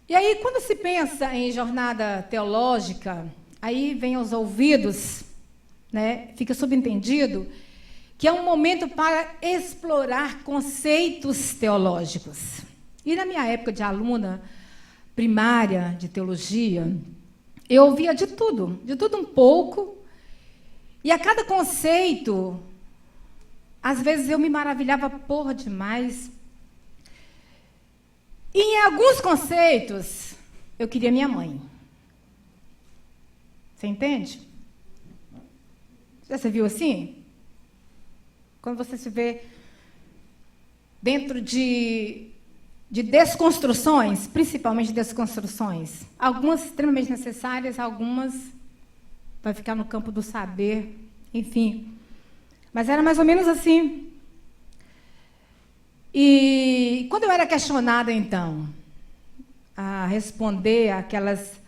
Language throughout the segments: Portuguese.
E aí, quando se pensa em jornada teológica, aí vem aos ouvidos, né, fica subentendido, que é um momento para explorar conceitos teológicos. E na minha época de aluna primária de teologia, eu ouvia de tudo um pouco, e a cada conceito, às vezes eu me maravilhava porra demais. E em alguns conceitos, eu queria minha mãe. Você entende? Já se viu assim? Quando você se vê dentro de desconstruções, principalmente desconstruções, algumas extremamente necessárias, algumas vai ficar no campo do saber, enfim. Mas era mais ou menos assim. E quando eu era questionada, então, a responder aquelas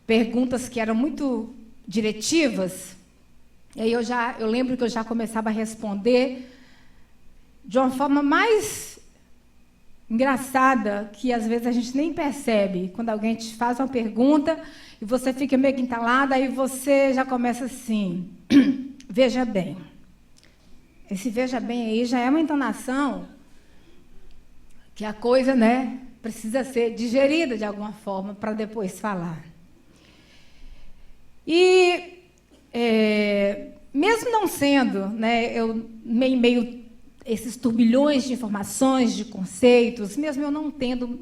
perguntas que eram muito diretivas, e aí eu lembro que eu já começava a responder de uma forma mais engraçada, que às vezes a gente nem percebe. Quando alguém te faz uma pergunta e você fica meio que entalada, aí você já começa assim, veja bem. Esse veja bem aí já é uma entonação que a coisa, né, precisa ser digerida de alguma forma para depois falar. E mesmo não sendo, né, eu meio esses turbilhões de informações, de conceitos, mesmo eu não tendo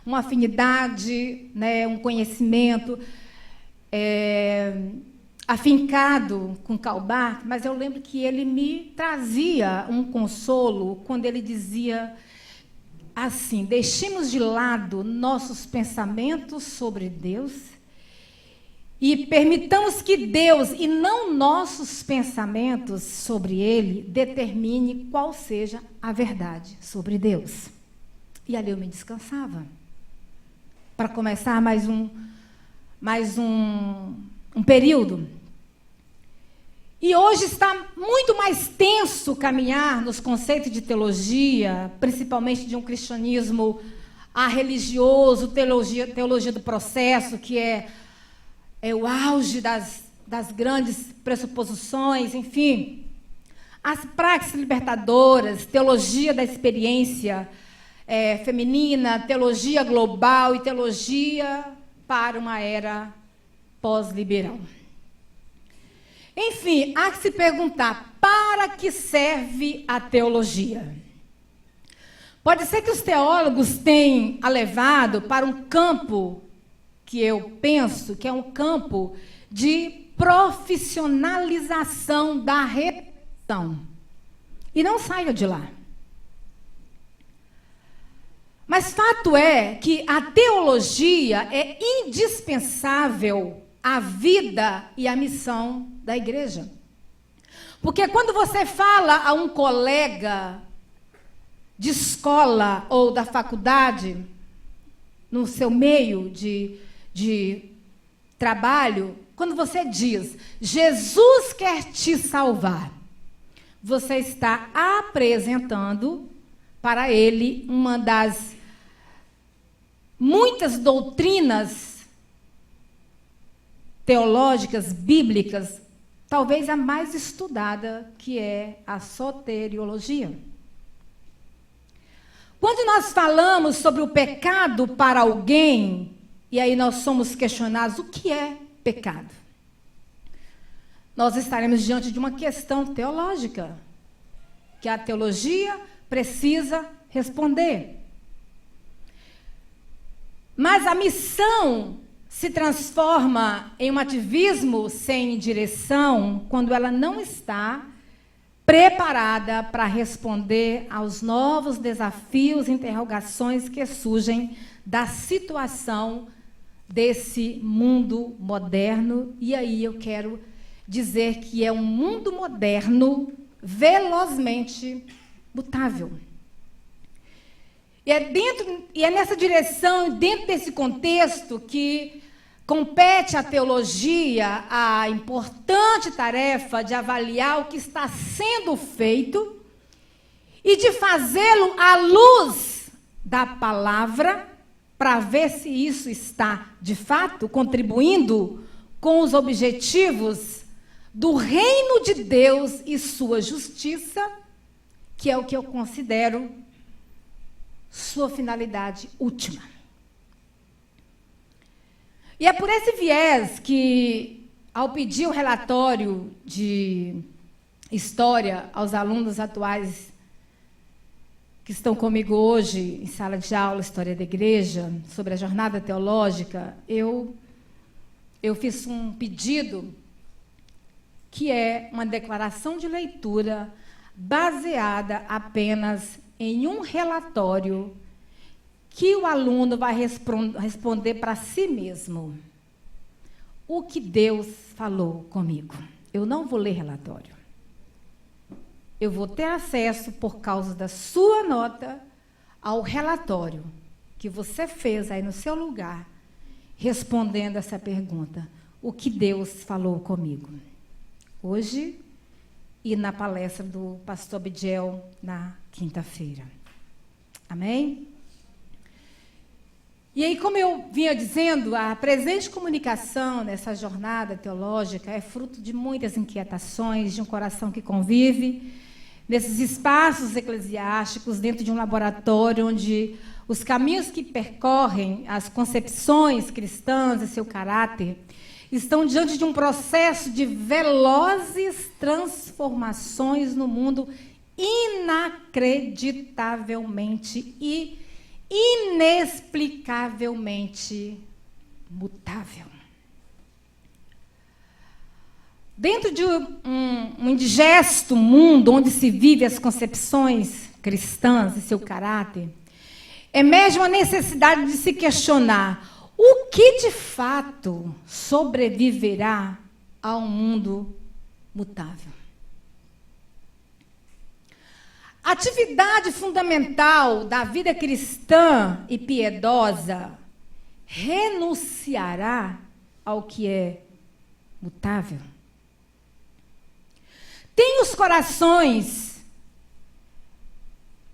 uma afinidade, né, um conhecimento afincado com Karl Barth, mas eu lembro que ele me trazia um consolo quando ele dizia assim: deixemos de lado nossos pensamentos sobre Deus e permitamos que Deus, e não nossos pensamentos sobre Ele, determine qual seja a verdade sobre Deus. E ali eu me descansava. Para começar mais um período. E hoje está muito mais tenso caminhar nos conceitos de teologia, principalmente de um cristianismo religioso, teologia do processo, que é o auge das grandes pressuposições, enfim. As práticas libertadoras, teologia da experiência feminina, teologia global e teologia para uma era pós-liberal. Enfim, há que se perguntar, para que serve a teologia? Pode ser que os teólogos tenham a levado para um campo que eu penso que é um campo de profissionalização da reflexão. E não saia de lá. Mas fato é que a teologia é indispensável à vida e à missão da igreja. Porque quando você fala a um colega de escola ou da faculdade, no seu meio de trabalho, quando você diz, Jesus quer te salvar, você está apresentando para ele uma das muitas doutrinas teológicas, bíblicas, talvez a mais estudada, que é a soteriologia. Quando nós falamos sobre o pecado para alguém, e aí nós somos questionados, o que é pecado? Nós estaremos diante de uma questão teológica, que a teologia precisa responder. Mas a missão se transforma em um ativismo sem direção quando ela não está preparada para responder aos novos desafios e interrogações que surgem da situação desse mundo moderno. E aí eu quero dizer que é um mundo moderno velozmente mutável. E é nessa direção, dentro desse contexto, que compete à teologia a importante tarefa de avaliar o que está sendo feito e de fazê-lo à luz da palavra para ver se isso está, de fato, contribuindo com os objetivos do reino de Deus e sua justiça, que é o que eu considero sua finalidade última. E é por esse viés que, ao pedir o relatório de história aos alunos atuais que estão comigo hoje em sala de aula, História da Igreja, sobre a jornada teológica, eu fiz um pedido que é uma declaração de leitura baseada apenas em um relatório que o aluno vai responder para si mesmo. O que Deus falou comigo. Eu não vou ler relatório. Eu vou ter acesso, por causa da sua nota, ao relatório que você fez aí no seu lugar, respondendo essa pergunta. O que Deus falou comigo. Hoje e na palestra do pastor Bidiel na quinta-feira. Amém? E aí, como eu vinha dizendo, a presente comunicação nessa jornada teológica é fruto de muitas inquietações, de um coração que convive nesses espaços eclesiásticos, dentro de um laboratório onde os caminhos que percorrem as concepções cristãs e seu caráter estão diante de um processo de velozes transformações no mundo inacreditavelmente e inexplicavelmente mutável. Dentro de um indigesto mundo onde se vive as concepções cristãs e seu caráter, emerge uma necessidade de se questionar o que de fato sobreviverá a um mundo mutável. A atividade fundamental da vida cristã e piedosa renunciará ao que é mutável. Tem os corações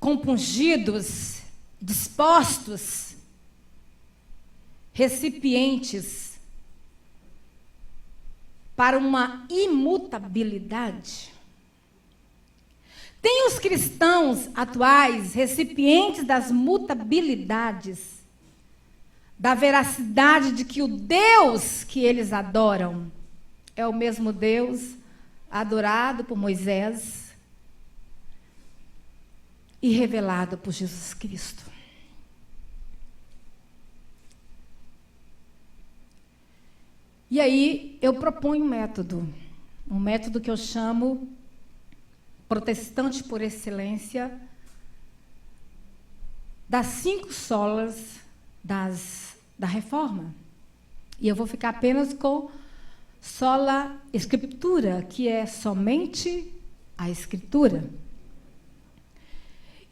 compungidos, dispostos, recipientes para uma imutabilidade. Tem os cristãos atuais recipientes das mutabilidades, da veracidade de que o Deus que eles adoram é o mesmo Deus adorado por Moisés e revelado por Jesus Cristo. E aí eu proponho um método que eu chamo protestante por excelência, das 5 solas da Reforma. E eu vou ficar apenas com sola Escritura, que é somente a Escritura.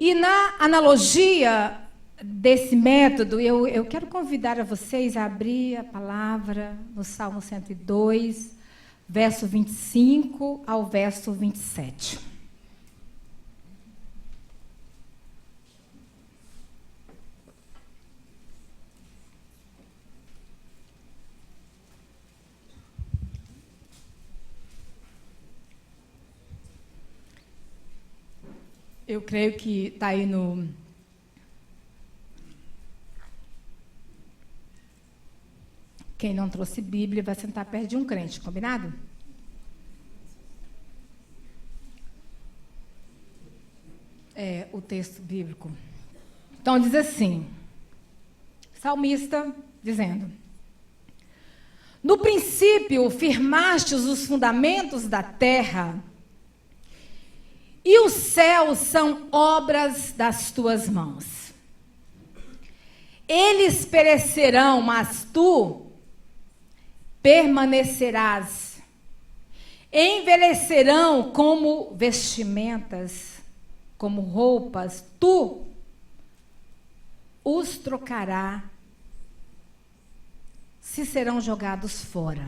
E na analogia desse método, eu quero convidar a vocês a abrir a palavra no Salmo 102, verso 25 ao verso 27. Eu creio que está aí no... Quem não trouxe Bíblia vai sentar perto de um crente, combinado? É o texto bíblico. Então diz assim, salmista dizendo: no princípio firmastes os fundamentos da terra, e os céus são obras das tuas mãos. Eles perecerão, mas tu permanecerás. Envelhecerão como vestimentas, como roupas, tu os trocará, se serão jogados fora.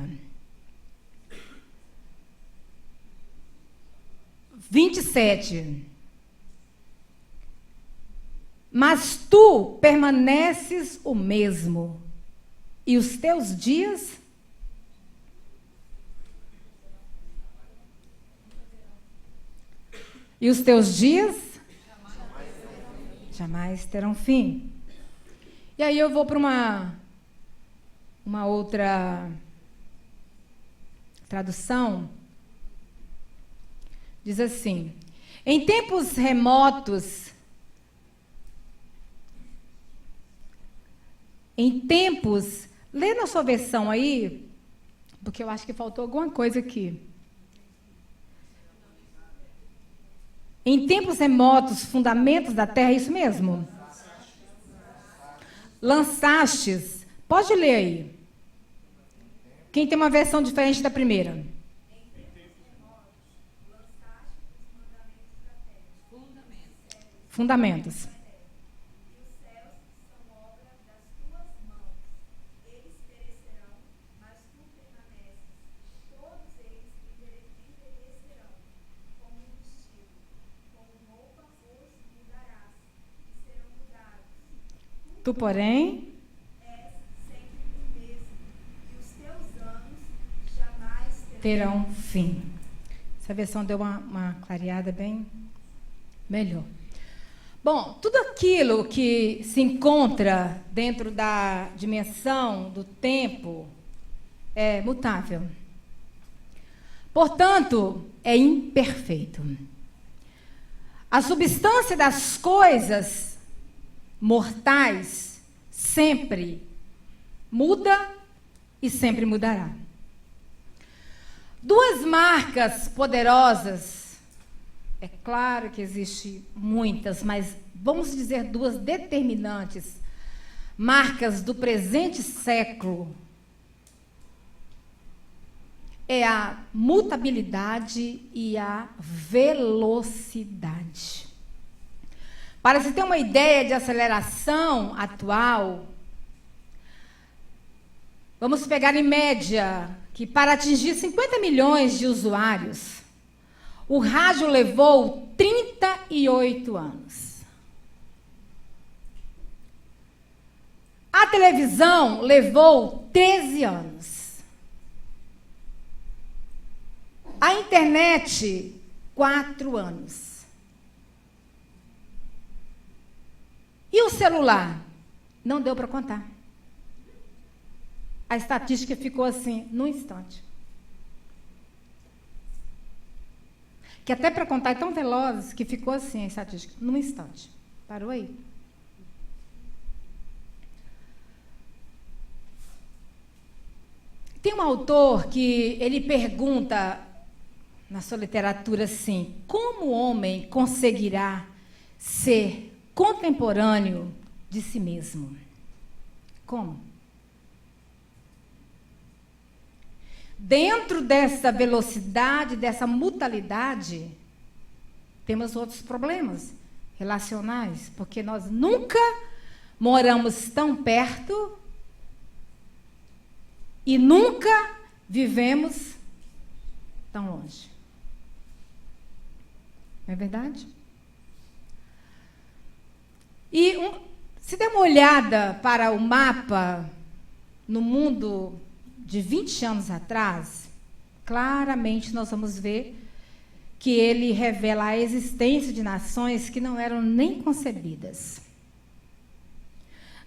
27. mas tu permaneces o mesmo, e os teus dias jamais terão fim. E aí eu vou para uma outra tradução. Diz assim: em tempos remotos, lê na sua versão aí, porque eu acho que faltou alguma coisa aqui. Em tempos remotos, fundamentos da terra, é isso mesmo? Lançastes. Pode ler aí. Quem tem uma versão diferente da primeira? Fundamentos. Tu, porém, terão fim. Essa versão deu uma clareada bem melhor. Bom, tudo aquilo que se encontra dentro da dimensão do tempo é mutável. Portanto, é imperfeito. A substância das coisas mortais sempre muda e sempre mudará. Duas marcas poderosas, é claro que existem muitas, mas vamos dizer duas determinantes marcas do presente século, é a mutabilidade e a velocidade. Para se ter uma ideia de aceleração atual, vamos pegar em média que para atingir 50 milhões de usuários, o rádio levou 38 anos. A televisão levou 13 anos. A internet, 4 anos. E o celular? Não deu para contar. A estatística ficou assim, num instante. Que até para contar é tão veloz que ficou assim a estatística, num instante. Parou aí? Tem um autor que ele pergunta na sua literatura assim: como o homem conseguirá ser contemporâneo de si mesmo? Como? Dentro dessa velocidade, dessa mutalidade, temos outros problemas relacionais, porque nós nunca moramos tão perto e nunca vivemos tão longe. Não é verdade? E se der uma olhada para o mapa no mundo de 20 anos atrás, claramente nós vamos ver que ele revela a existência de nações que não eram nem concebidas.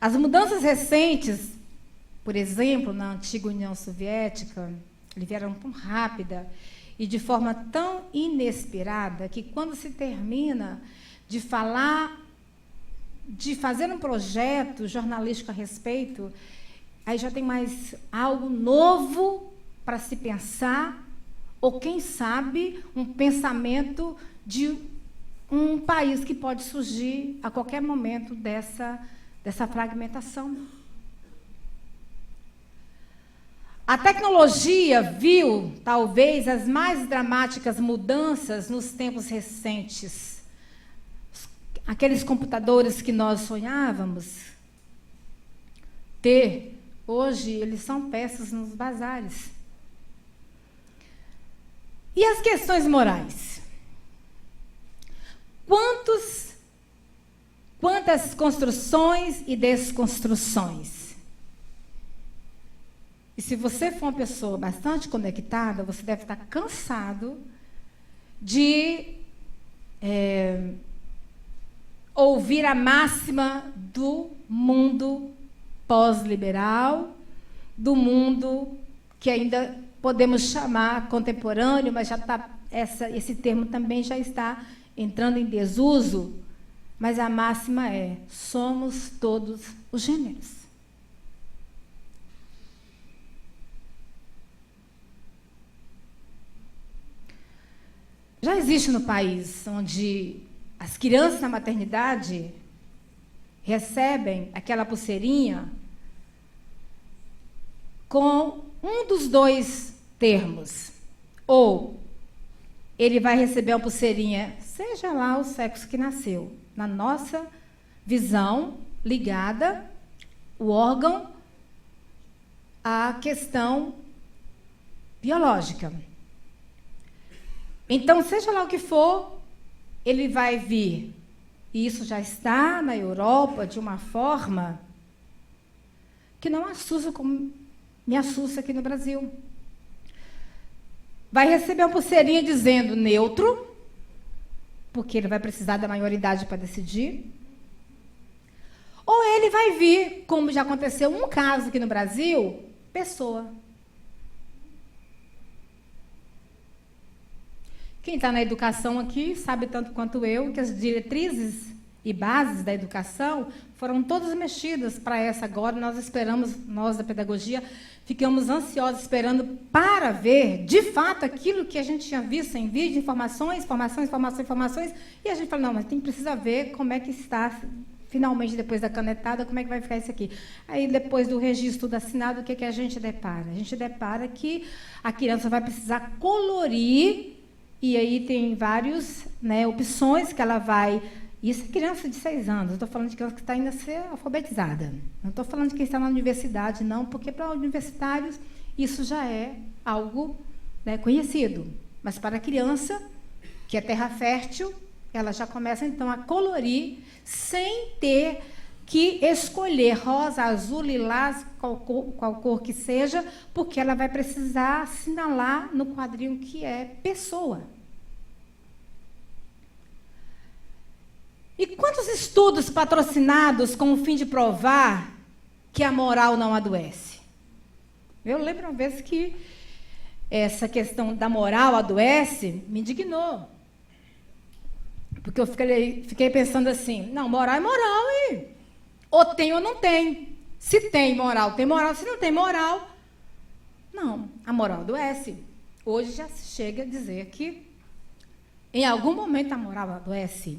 As mudanças recentes, por exemplo, na antiga União Soviética, vieram tão rápida e de forma tão inesperada que quando se termina de falar, de fazer um projeto jornalístico a respeito, aí já tem mais algo novo para se pensar, ou quem sabe um pensamento de um país que pode surgir a qualquer momento dessa fragmentação. A tecnologia viu, talvez, as mais dramáticas mudanças nos tempos recentes. Aqueles computadores que nós sonhávamos ter, hoje eles são peças nos bazares. E as questões morais? tantas construções e desconstruções. E se você for uma pessoa bastante conectada, você deve estar cansado de ouvir a máxima do mundo pós-liberal, do mundo que ainda podemos chamar contemporâneo, mas já está, esse termo também já está entrando em desuso, mas a máxima é: somos todos os gêneros. Já existe no país onde as crianças na maternidade recebem aquela pulseirinha com um dos dois termos. Ou ele vai receber uma pulseirinha, seja lá o sexo que nasceu, na nossa visão, ligada, o órgão, à questão biológica. Então, seja lá o que for, ele vai vir. E isso já está na Europa de uma forma que não assusta como me assusta aqui no Brasil. Vai receber uma pulseirinha dizendo neutro, porque ele vai precisar da maioridade para decidir. Ou ele vai vir, como já aconteceu um caso aqui no Brasil, pessoa. Quem está na educação aqui sabe tanto quanto eu que as diretrizes e bases da educação foram todas mexidas para essa agora. Nós esperamos, nós da pedagogia, ficamos ansiosos esperando para ver, de fato, aquilo que a gente tinha visto em vídeo, informações, e a gente falou, não, mas precisa ver como é que está, finalmente, depois da canetada, como é que vai ficar isso aqui. Aí, depois do registro tudo assinado, o que a gente depara? A gente depara que a criança vai precisar colorir. E aí tem várias opções que ela vai... Isso é criança de 6 anos. Eu estou falando de criança que está ainda a ser alfabetizada. Não estou falando de quem está na universidade, não, porque para universitários isso já é algo conhecido. Mas para a criança, que é terra fértil, ela já começa, então, a colorir sem ter que escolher rosa, azul, lilás, qual cor que seja, porque ela vai precisar assinalar no quadrinho que é pessoa. E quantos estudos patrocinados com o fim de provar que a moral não adoece? Eu lembro uma vez que essa questão da moral adoece me indignou. Porque eu fiquei pensando assim, não, moral é moral, e ou tem ou não tem. Se tem moral, tem moral. Se não tem moral, não, a moral adoece. Hoje já se chega a dizer que em algum momento a moral adoece.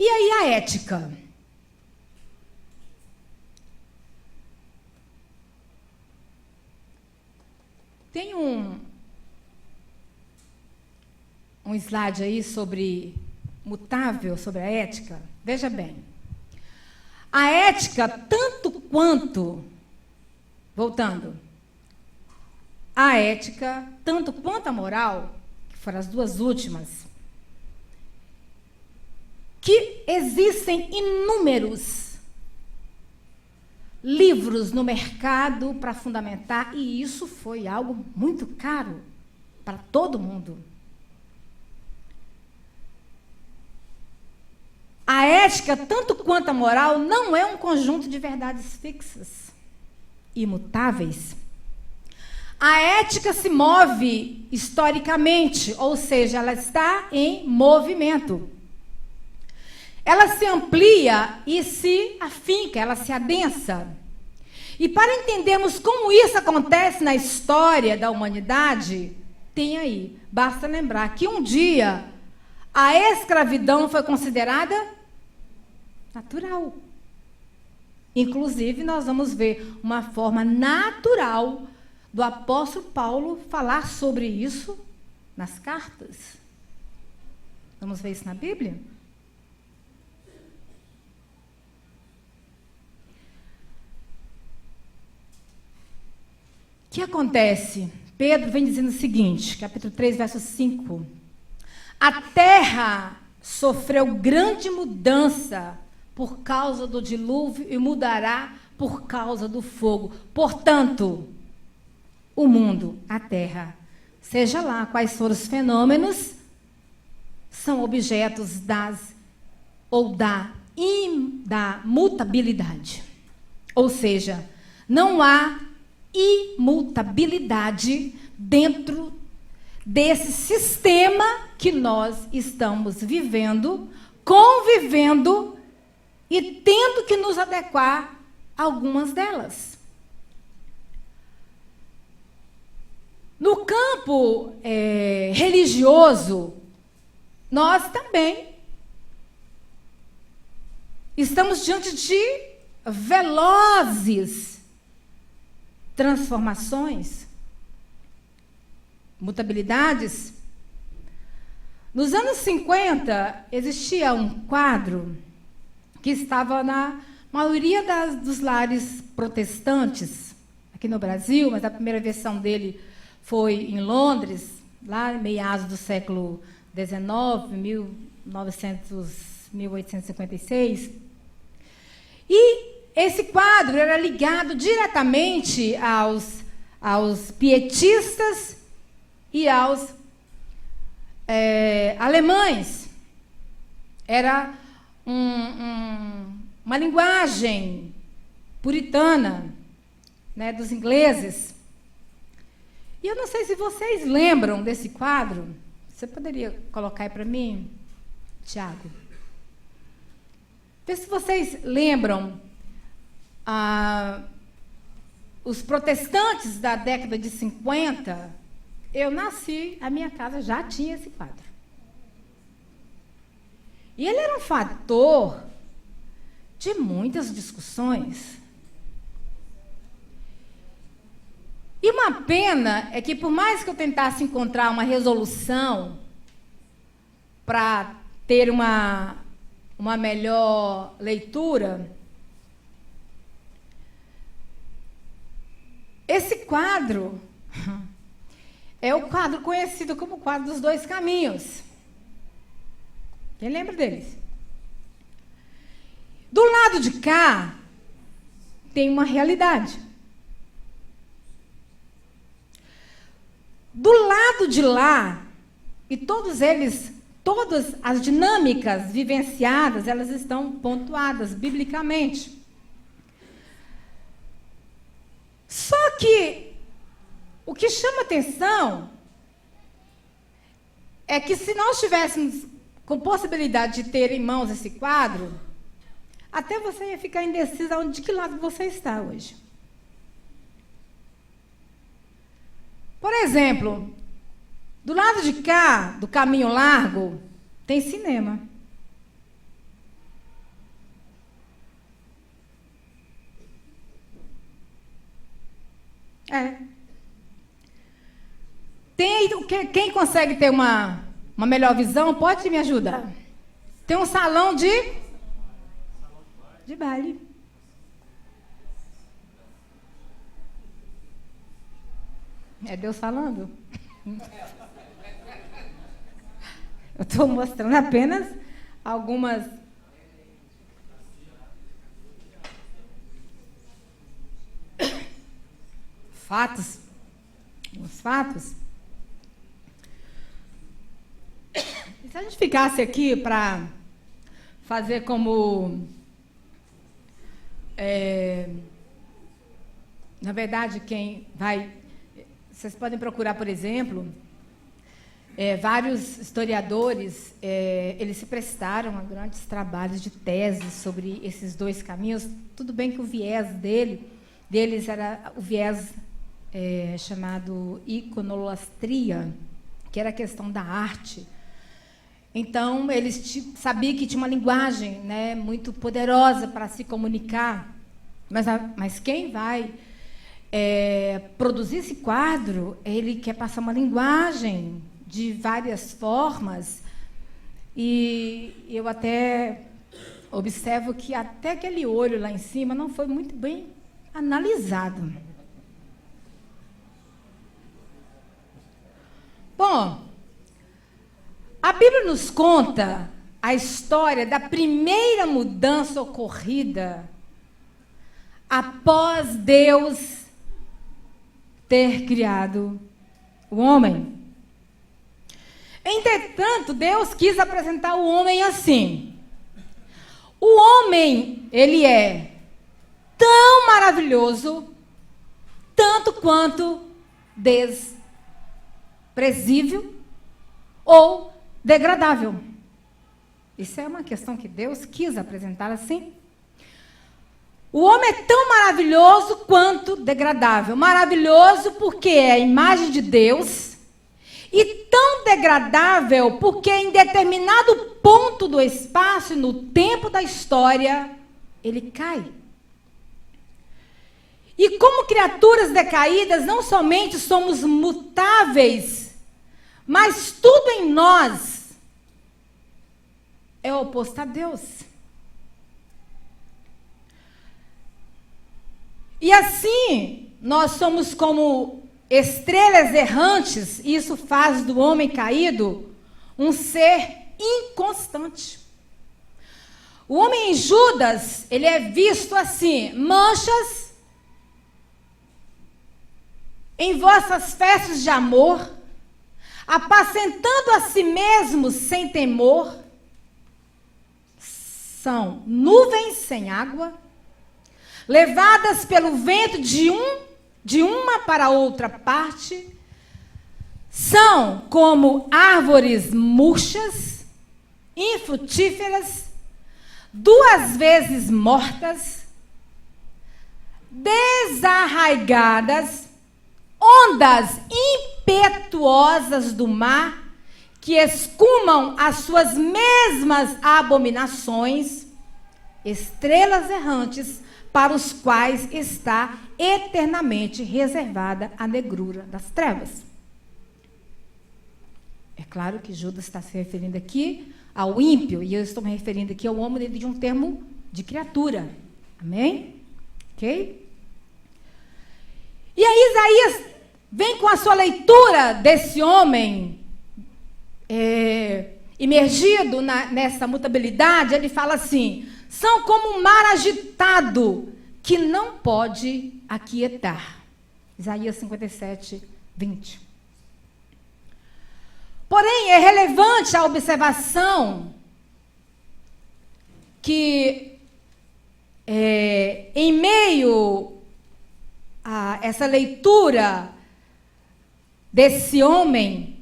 E aí a ética? Tem um slide aí sobre mutável, sobre a ética. Veja bem. A ética, tanto quanto... Voltando. A ética, tanto quanto a moral, que foram as duas últimas, que existem inúmeros livros no mercado para fundamentar, e isso foi algo muito caro para todo mundo. A ética, tanto quanto a moral, não é um conjunto de verdades fixas, imutáveis. A ética se move historicamente, ou seja, ela está em movimento. Ela se amplia e se afinca, ela se adensa. E para entendermos como isso acontece na história da humanidade, tem aí, basta lembrar que um dia a escravidão foi considerada natural. Inclusive, nós vamos ver uma forma natural do apóstolo Paulo falar sobre isso nas cartas. Vamos ver isso na Bíblia? O que acontece? Pedro vem dizendo o seguinte, capítulo 3, verso 5. A terra sofreu grande mudança por causa do dilúvio e mudará por causa do fogo. Portanto, o mundo, a terra, seja lá quais forem os fenômenos, são objetos da mutabilidade. Ou seja, não há imutabilidade dentro desse sistema que nós estamos vivendo, convivendo e tendo que nos adequar a algumas delas. No campo religioso, nós também estamos diante de velozes transformações, mutabilidades. Nos anos 50, existia um quadro que estava na maioria dos lares protestantes, aqui no Brasil, mas a primeira versão dele foi em Londres, lá em meados do século XIX, 1856. E esse quadro era ligado diretamente aos pietistas e aos alemães. Era uma linguagem puritana, né, dos ingleses. E eu não sei se vocês lembram desse quadro. Você poderia colocar aí para mim, Tiago? Vê se vocês lembram os protestantes da década de 50. Eu nasci, a minha casa já tinha esse quadro. E ele era um fator de muitas discussões. E uma pena é que, por mais que eu tentasse encontrar uma resolução para ter uma melhor leitura, esse quadro é o quadro conhecido como o quadro dos dois caminhos. Quem lembra deles? Do lado de cá, tem uma realidade. Do lado de lá, e todas as dinâmicas vivenciadas, elas estão pontuadas biblicamente. Só que o que chama atenção é que, se nós tivéssemos com possibilidade de ter em mãos esse quadro, até você ia ficar indecisa de que lado você está hoje. Por exemplo, do lado de cá, do caminho largo, tem cinema. Quem consegue ter uma melhor visão, pode me ajudar? Tem um salão de baile. É Deus falando? Eu estou mostrando apenas algumas fatos. Os fatos. E se a gente ficasse aqui para fazer como... na verdade, quem vai... Vocês podem procurar, por exemplo, vários historiadores, eles se prestaram a grandes trabalhos de tese sobre esses dois caminhos. Tudo bem que o viés deles era o viés chamado iconolastria, que era a questão da arte. Então, eles sabiam que tinha uma linguagem, né, muito poderosa para se comunicar. Mas quem vai produzir esse quadro, ele quer passar uma linguagem de várias formas, e eu até observo que até aquele olho lá em cima não foi muito bem analisado. Bom, a Bíblia nos conta a história da primeira mudança ocorrida após Deus ter criado o homem. Entretanto, Deus quis apresentar o homem assim. O homem, ele é tão maravilhoso, tanto quanto desprezível ou degradável. Isso é uma questão que Deus quis apresentar assim. O homem é tão maravilhoso quanto degradável. Maravilhoso porque é a imagem de Deus, e tão degradável porque em determinado ponto do espaço e no tempo da história, ele cai. E como criaturas decaídas, não somente somos mutáveis, mas tudo em nós é oposto a Deus. E assim, nós somos como estrelas errantes, e isso faz do homem caído um ser inconstante. O homem em Judas, ele é visto assim: manchas em vossas festas de amor, apacentando a si mesmos sem temor, são nuvens sem água, levadas pelo vento de uma para outra parte, são como árvores murchas, infrutíferas, 2 vezes mortas, desarraigadas, ondas impetuosas do mar, que escumam as suas mesmas abominações, estrelas errantes, para os quais está eternamente reservada a negrura das trevas. É claro que Judas está se referindo aqui ao ímpio, e eu estou me referindo aqui ao homem de um termo de criatura. Amém? Ok? E aí Isaías vem com a sua leitura desse homem imergido nessa mutabilidade. Ele fala assim: são como um mar agitado que não pode aquietar. Isaías 57, 20. Porém, é relevante a observação que, em meio a essa leitura desse homem,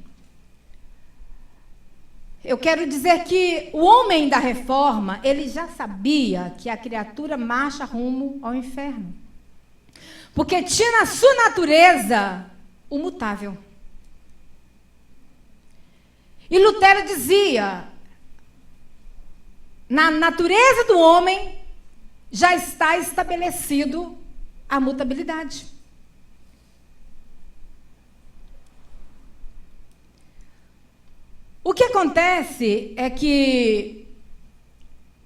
eu quero dizer que o homem da reforma, ele já sabia que a criatura marcha rumo ao inferno, porque tinha na sua natureza o mutável. E Lutero dizia: na natureza do homem já está estabelecido a mutabilidade. O que acontece é que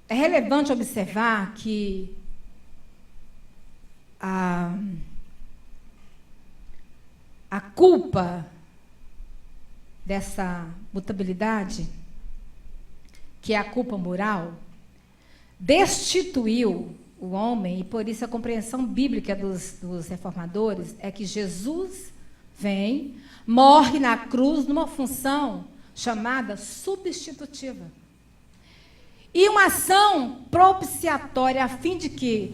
é relevante observar que a culpa dessa mutabilidade, que é a culpa moral, destituiu o homem, e por isso a compreensão bíblica dos reformadores é que Jesus vem, morre na cruz numa função chamada substitutiva, e uma ação propiciatória, a fim de que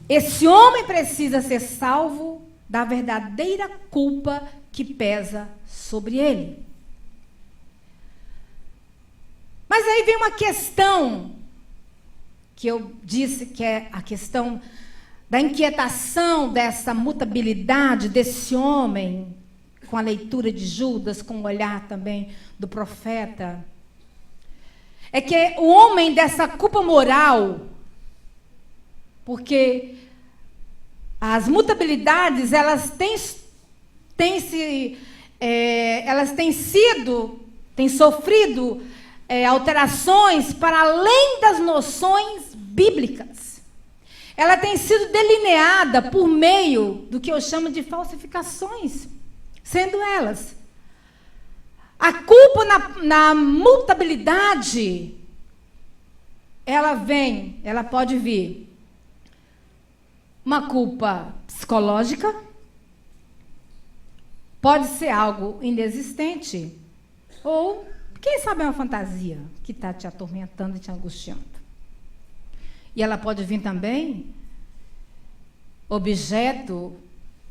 esse homem precisa ser salvo da verdadeira culpa que pesa sobre ele. Mas aí vem uma questão que eu disse que é a questão da inquietação dessa mutabilidade desse homem, com a leitura de Judas, com o olhar também do profeta. É que o homem dessa culpa moral, porque as mutabilidades, elas têm sofrido alterações para além das noções bíblicas. Ela tem sido delineada por meio do que eu chamo de falsificações, sendo elas a culpa na mutabilidade ela pode vir uma culpa psicológica, pode ser algo inexistente, ou, quem sabe, é uma fantasia que está te atormentando e te angustiando. E ela pode vir também objeto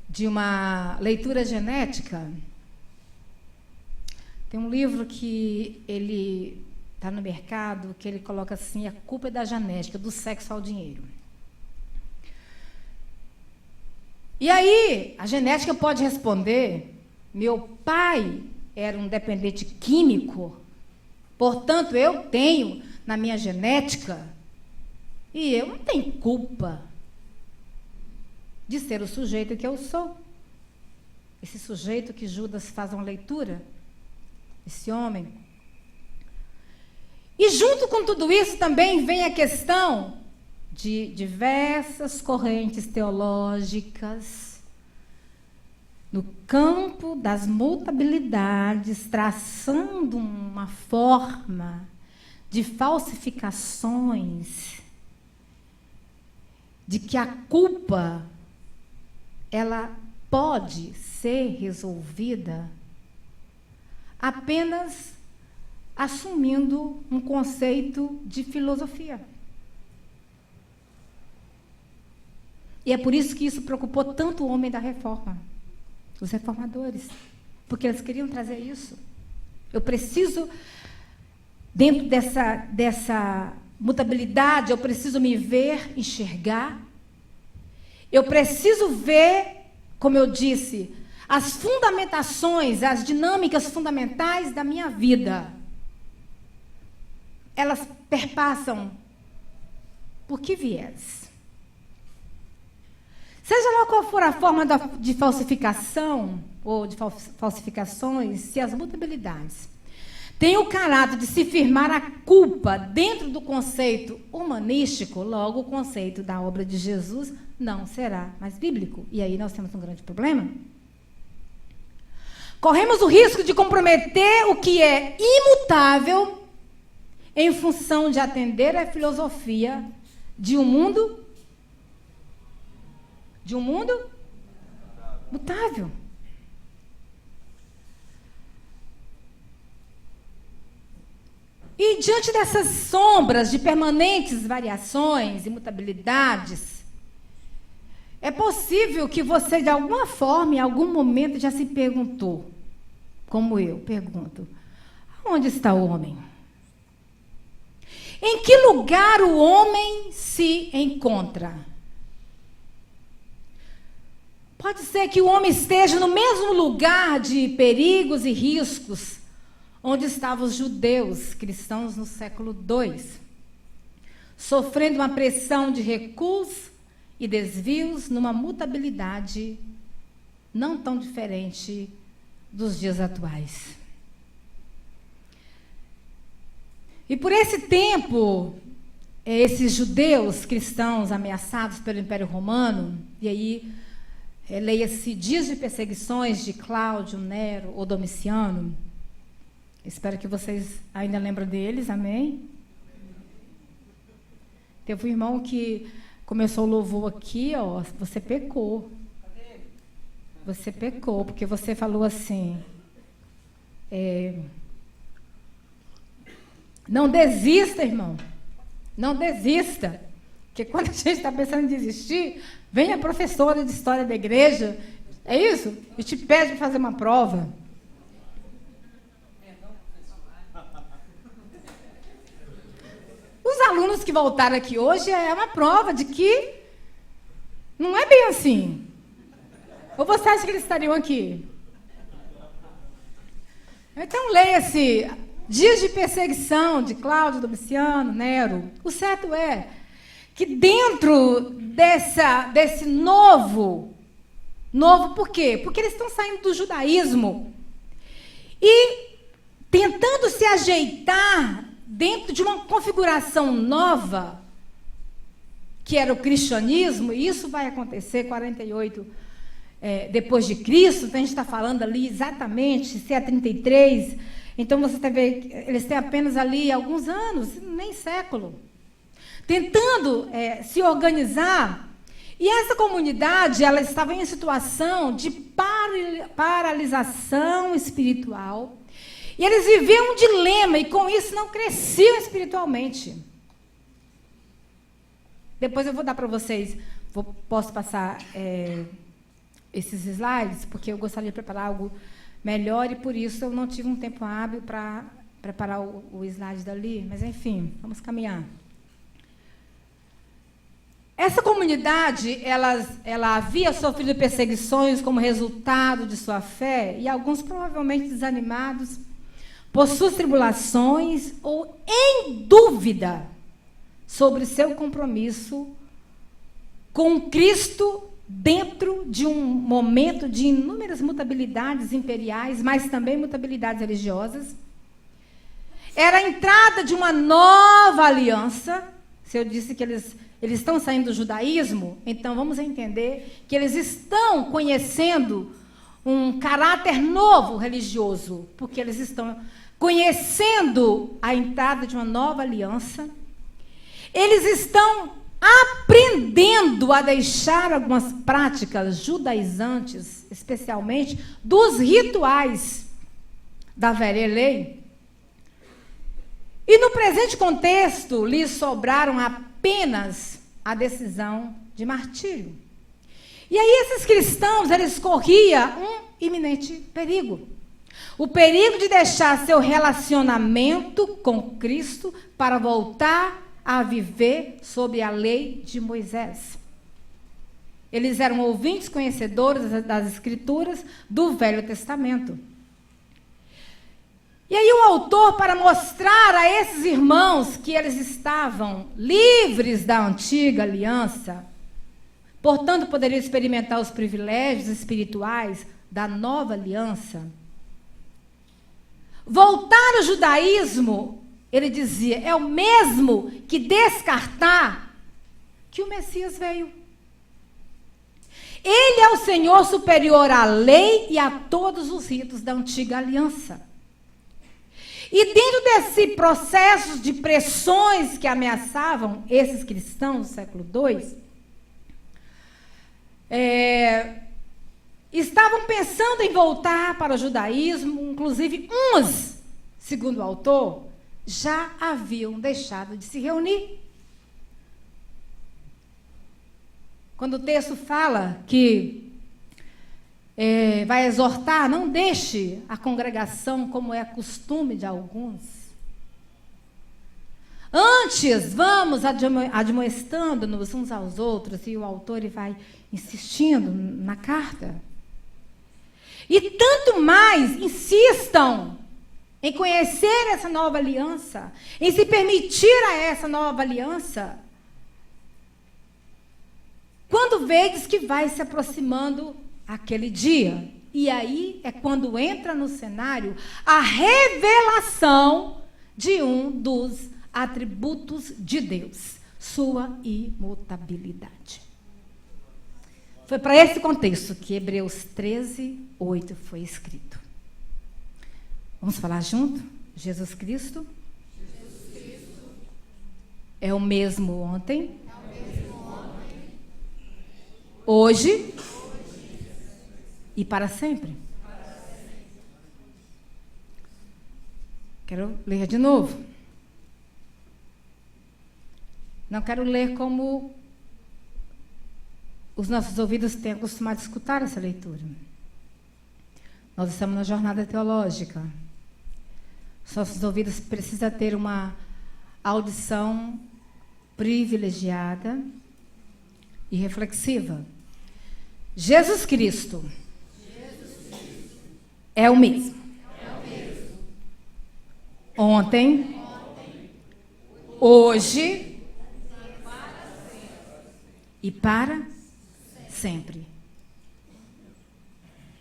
de uma leitura genética. Tem um livro que ele está no mercado, que ele coloca assim: a culpa é da genética, do sexo ao dinheiro. E aí, a genética pode responder: meu pai era um dependente químico, portanto, eu tenho na minha genética, e eu não tenho culpa de ser o sujeito que eu sou. Esse sujeito que Judas faz uma leitura, esse homem. E junto com tudo isso também vem a questão de diversas correntes teológicas no campo das mutabilidades, traçando uma forma de falsificações, de que a culpa ela pode ser resolvida apenas assumindo um conceito de filosofia. E é por isso que isso preocupou tanto o homem da reforma, os reformadores, porque eles queriam trazer isso. Eu preciso, dentro dessa mutabilidade, eu preciso me ver, enxergar. Eu preciso ver, como eu disse, as fundamentações, as dinâmicas fundamentais da minha vida. Elas perpassam por que viés? Seja lá qual for a forma de falsificação ou de falsificações, se as mutabilidades têm o caráter de se firmar a culpa dentro do conceito humanístico, logo o conceito da obra de Jesus não será mais bíblico. E aí nós temos um grande problema. Corremos o risco de comprometer o que é imutável em função de atender à filosofia de um mundo mutável. E diante dessas sombras de permanentes variações e mutabilidades, é possível que você, de alguma forma, em algum momento, já se perguntou, como eu pergunto: onde está o homem? Em que lugar o homem se encontra? Pode ser que o homem esteja no mesmo lugar de perigos e riscos onde estavam os judeus cristãos no século II, sofrendo uma pressão de recuos e desvios numa mutabilidade não tão diferente dos dias atuais. E por esse tempo, esses judeus cristãos ameaçados pelo Império Romano, e aí leia-se dias de perseguições de Cláudio, Nero ou Domiciano. Espero que vocês ainda lembram deles, amém? Teve um irmão que começou o louvor aqui, ó, você pecou. Você pecou, porque você falou assim, não desista, irmão. Não desista. Porque quando a gente está pensando em desistir, vem a professora de história da igreja, é isso? E te pede para fazer uma prova. Os alunos que voltaram aqui hoje é uma prova de que não é bem assim. Ou você acha que eles estariam aqui? Então, leia-se Dias de Perseguição, de Cláudio, Domiciano, Nero. O certo é que dentro desse novo, por quê? Porque eles estão saindo do judaísmo e tentando se ajeitar dentro de uma configuração nova, que era o cristianismo, e isso vai acontecer 48 depois de Cristo. Então a gente está falando ali exatamente, se é 33, então você está vendo, eles têm apenas ali alguns anos, nem século. tentando se organizar. E essa comunidade, ela estava em situação de paralisação espiritual. E eles viviam um dilema e com isso não cresciam espiritualmente. Depois eu vou dar para vocês, posso passar esses slides, porque eu gostaria de preparar algo melhor e por isso eu não tive um tempo hábil para preparar o slide dali, mas enfim, vamos caminhar. Essa comunidade, ela havia sofrido perseguições como resultado de sua fé, e alguns provavelmente desanimados por suas tribulações ou em dúvida sobre seu compromisso com Cristo dentro de um momento de inúmeras mutabilidades imperiais, mas também mutabilidades religiosas. Era a entrada de uma nova aliança. Se eu disse que eles estão saindo do judaísmo, então vamos entender que eles estão conhecendo um caráter novo religioso, porque eles estão conhecendo a entrada de uma nova aliança. Eles estão aprendendo a deixar algumas práticas judaizantes, especialmente dos rituais da velha lei. E no presente contexto, lhes sobraram apenas a decisão de martírio. E aí esses cristãos, eles corriam um iminente perigo. O perigo de deixar seu relacionamento com Cristo para voltar a viver sob a lei de Moisés. Eles eram ouvintes conhecedores das Escrituras do Velho Testamento. E aí o autor, para mostrar a esses irmãos que eles estavam livres da antiga aliança, portanto poderiam experimentar os privilégios espirituais da nova aliança, voltar ao judaísmo, ele dizia, é o mesmo que descartar que o Messias veio. Ele é o Senhor superior à lei e a todos os ritos da antiga aliança. E dentro desse processo de pressões que ameaçavam esses cristãos do século II, estavam pensando em voltar para o judaísmo, inclusive uns, segundo o autor, já haviam deixado de se reunir. Quando o texto fala que vai exortar, não deixe a congregação como é costume de alguns. Antes, vamos admoestando-nos uns aos outros, e o autor ele vai insistindo na carta. E tanto mais insistam em conhecer essa nova aliança, em se permitir a essa nova aliança, quando vedes que vai se aproximando aquele dia. E aí é quando entra no cenário a revelação de um dos atributos de Deus, sua imutabilidade. Foi para esse contexto que Hebreus 13:8 foi escrito. Vamos falar junto? Jesus Cristo é o mesmo ontem, hoje e para sempre. Quero ler de novo. Não quero ler como os nossos ouvidos têm acostumado a escutar essa leitura. Nós estamos na jornada teológica. Os nossos ouvidos precisam ter uma audição privilegiada e reflexiva. Jesus Cristo é o mesmo. Ontem, hoje e para sempre.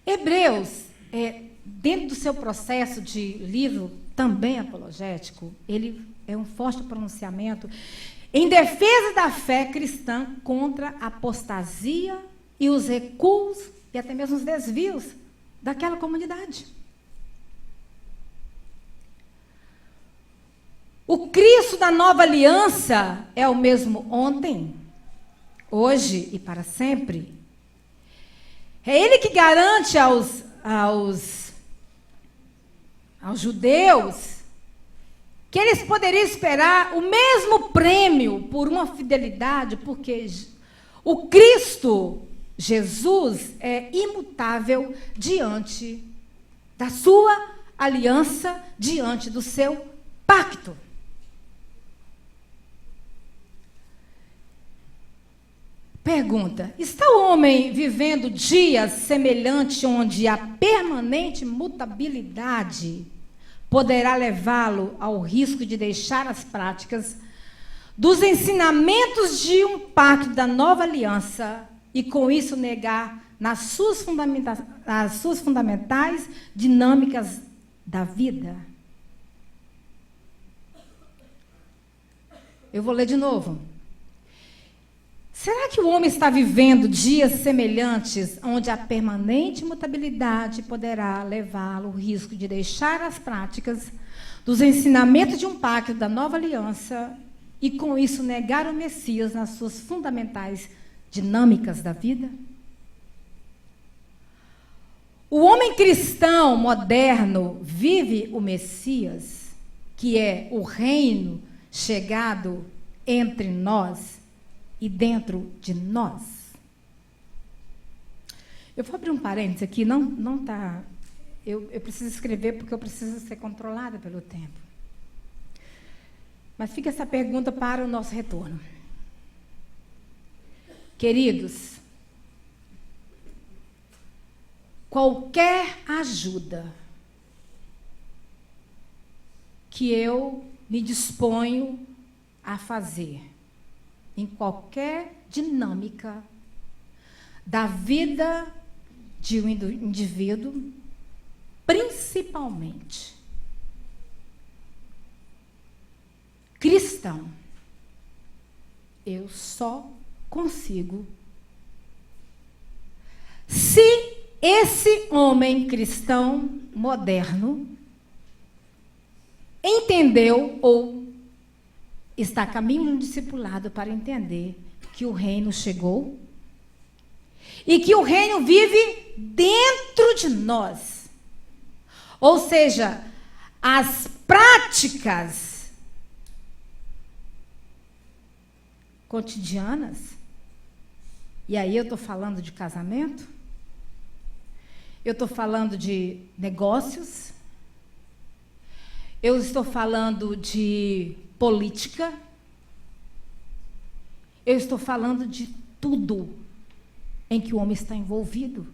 Hebreus, dentro do seu processo de livro também apologético, ele é um forte pronunciamento em defesa da fé cristã contra a apostasia e os recuos e até mesmo os desvios daquela comunidade. O Cristo da nova aliança é o mesmo ontem, hoje e para sempre. É Ele que garante aos judeus que eles poderiam esperar o mesmo prêmio por uma fidelidade, porque o Cristo, Jesus, é imutável diante da sua aliança, diante do seu pacto. Pergunta: está o homem vivendo dias semelhantes onde a permanente mutabilidade poderá levá-lo ao risco de deixar as práticas dos ensinamentos de um pacto da nova aliança e com isso negar nas suas fundamentais dinâmicas da vida? Eu vou ler de novo. Será que o homem está vivendo dias semelhantes, onde a permanente mutabilidade poderá levá-lo ao risco de deixar as práticas dos ensinamentos de um pacto da nova aliança e, com isso, negar o Messias nas suas fundamentais dinâmicas da vida? O homem cristão moderno vive o Messias, que é o reino chegado entre nós e dentro de nós. Eu vou abrir um parênteses aqui, não tá. Eu preciso escrever porque eu preciso ser controlada pelo tempo. Mas fica essa pergunta para o nosso retorno. Queridos, qualquer ajuda que eu me disponho a fazer em qualquer dinâmica da vida de um indivíduo, principalmente cristão, eu só consigo se esse homem cristão moderno entendeu ou está a caminho de um discipulado para entender que o reino chegou e que o reino vive dentro de nós. Ou seja, as práticas cotidianas, e aí eu estou falando de casamento, eu estou falando de negócios, eu estou falando de política, eu estou falando de tudo em que o homem está envolvido.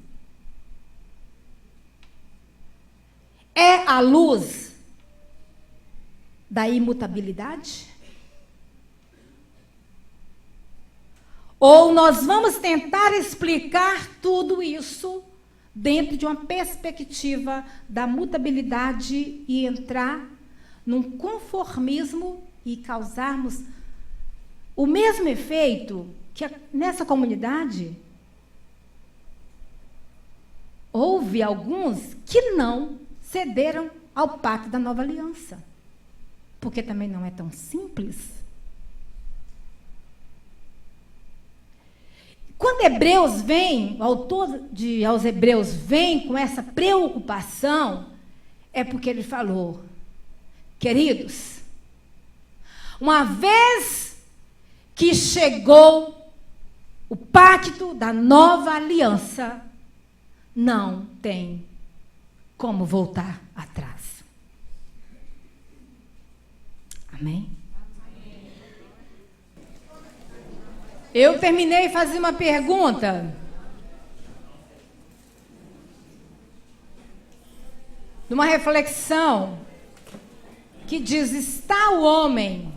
É a luz da imutabilidade? Ou nós vamos tentar explicar tudo isso dentro de uma perspectiva da mutabilidade e entrar num conformismo e causarmos o mesmo efeito que nessa comunidade houve alguns que não cederam ao pacto da nova aliança, porque também não é tão simples. Quando Hebreus vem, o autor aos Hebreus vem com essa preocupação, é porque ele falou: queridos, uma vez que chegou o pacto da nova aliança, não tem como voltar atrás. Amém? Eu terminei de fazer uma pergunta. Numa reflexão que diz: está o homem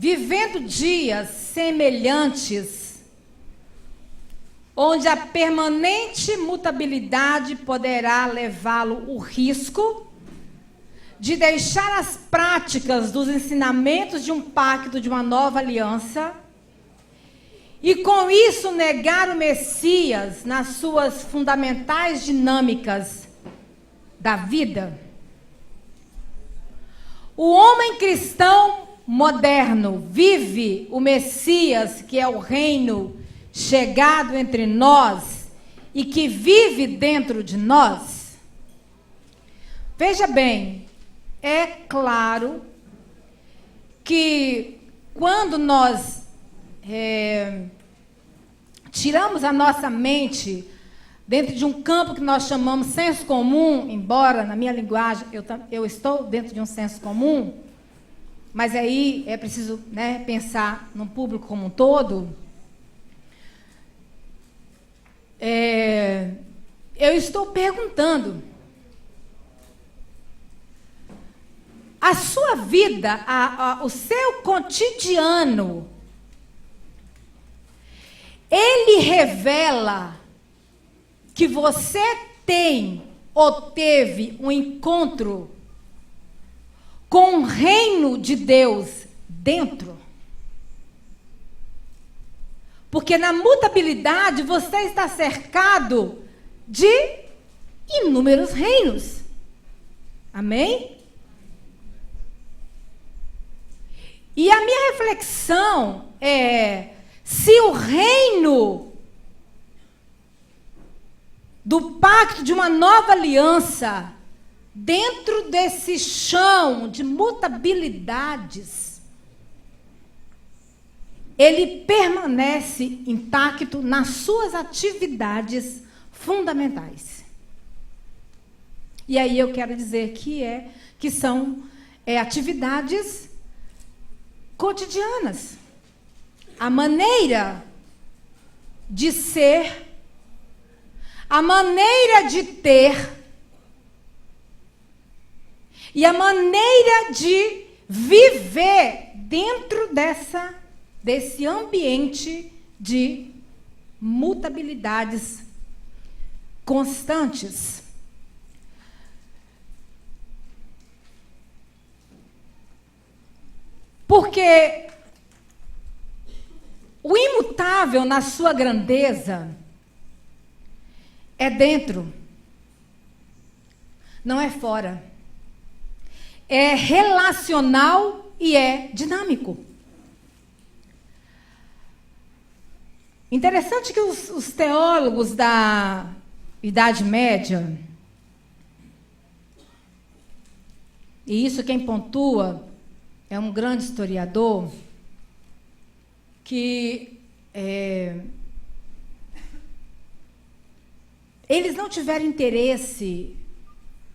vivendo dias semelhantes, onde a permanente mutabilidade poderá levá-lo ao risco de deixar as práticas dos ensinamentos de um pacto de uma nova aliança e, com isso, negar o Messias nas suas fundamentais dinâmicas da vida? o homem cristão moderno vive o Messias, que é o reino chegado entre nós e que vive dentro de nós? Veja bem, é claro que quando nós tiramos a nossa mente dentro de um campo que nós chamamos senso comum, embora na minha linguagem eu estou dentro de um senso comum, mas aí é preciso, né, pensar no público como um todo. Eu estou perguntando: a sua vida, o seu cotidiano, ele revela que você tem ou teve um encontro com o reino de Deus dentro? Porque na mutabilidade você está cercado de inúmeros reinos. Amém? E a minha reflexão é: se o reino do pacto de uma nova aliança, dentro desse chão de mutabilidades, ele permanece intacto nas suas atividades fundamentais. E aí eu quero dizer que são atividades cotidianas. A maneira de ser, a maneira de ter e a maneira de viver dentro desse ambiente de mutabilidades constantes. Porque o imutável na sua grandeza é dentro, não é fora. É relacional e é dinâmico. Interessante que os teólogos da Idade Média, e isso quem pontua é um grande historiador, que eles não tiveram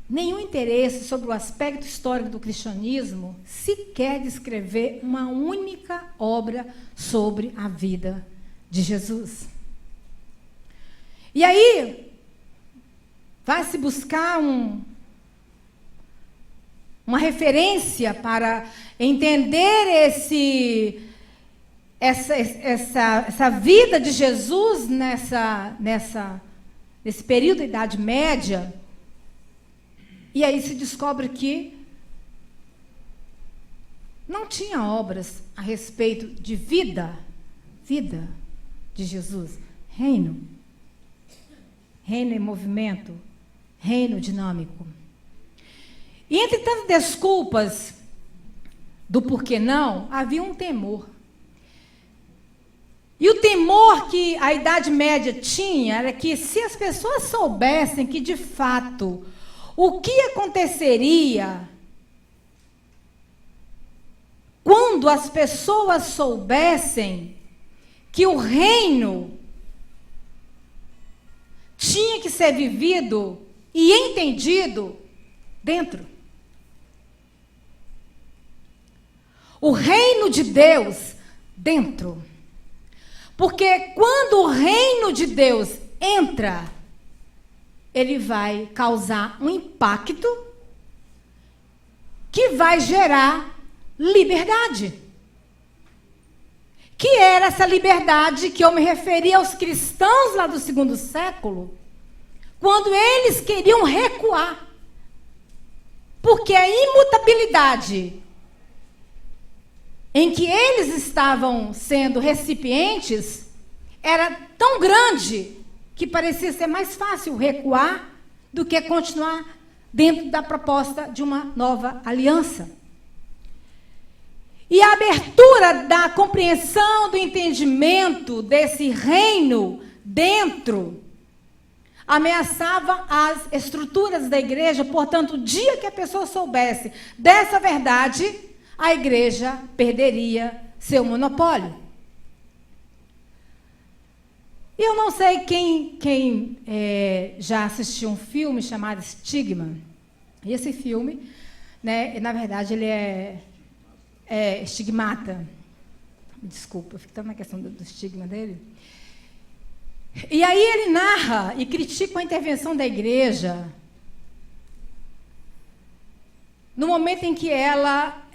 nenhum interesse sobre o aspecto histórico do cristianismo, sequer de escrever uma única obra sobre a vida de Jesus. E aí, vai-se buscar uma referência para entender essa vida de Jesus nesse período da Idade Média. E aí se descobre que não tinha obras a respeito de vida de Jesus. Reino em movimento, reino dinâmico. E entre tantas desculpas do porquê não, havia um temor. E o temor que a Idade Média tinha era que, se as pessoas soubessem que, de fato, o que aconteceria quando as pessoas soubessem que o reino tinha que ser vivido e entendido dentro. O reino de Deus dentro. Porque quando o reino de Deus entra, ele vai causar um impacto que vai gerar liberdade. Que era essa liberdade que eu me referi aos cristãos lá do 2º século, quando eles queriam recuar. Porque a imutabilidade em que eles estavam sendo recipientes era tão grande que parecia ser mais fácil recuar do que continuar dentro da proposta de uma nova aliança. E a abertura da compreensão, do entendimento desse reino dentro ameaçava as estruturas da igreja. Portanto, o dia que a pessoa soubesse dessa verdade, a igreja perderia seu monopólio. E eu não sei quem já assistiu um filme chamado Estigma. E esse filme, né, na verdade, ele estigmata. Desculpa, eu fico tão na questão do estigma dele. E aí ele narra e critica a intervenção da igreja no momento em que ela...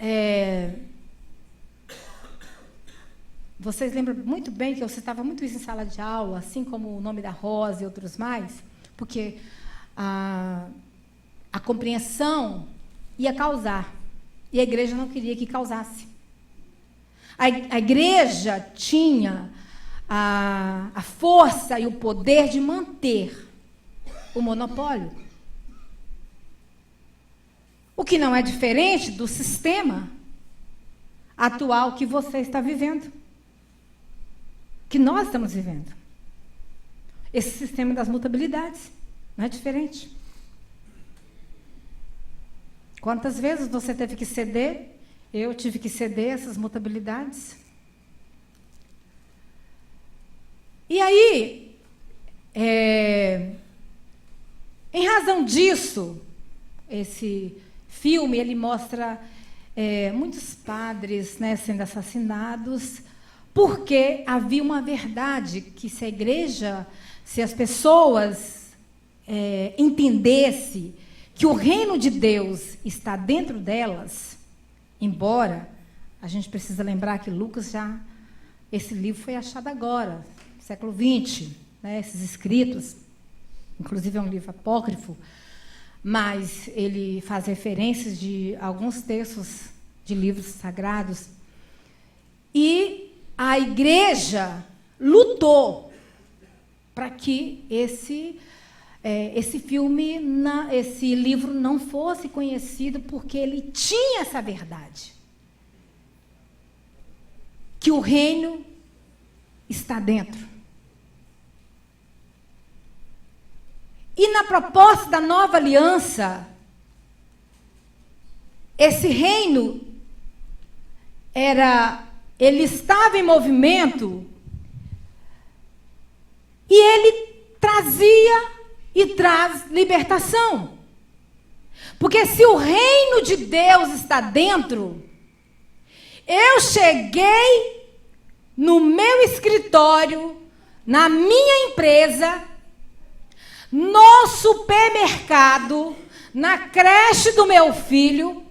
Vocês lembram muito bem que eu citava muito isso em sala de aula, assim como O Nome da Rosa e outros mais, porque a compreensão ia causar, e a igreja não queria que causasse. A igreja tinha a força e o poder de manter o monopólio. O que não é diferente do sistema atual que você está vivendo, que nós estamos vivendo. Esse sistema das mutabilidades não é diferente. Quantas vezes você teve que ceder? Eu tive que ceder essas mutabilidades. E aí, em razão disso, esse filme ele mostra muitos padres, né, sendo assassinados, porque havia uma verdade que se a igreja, se as pessoas entendessem que o reino de Deus está dentro delas, embora a gente precisa lembrar que Lucas esse livro foi achado agora, século XX, né, esses escritos, inclusive é um livro apócrifo, mas ele faz referências de alguns textos de livros sagrados. E a igreja lutou para que esse livro não fosse conhecido, porque ele tinha essa verdade, que o reino está dentro. E na proposta da nova aliança, esse reino ele estava em movimento e ele trazia e traz libertação. Porque se o reino de Deus está dentro, eu cheguei no meu escritório, na minha empresa, no supermercado, na creche do meu filho,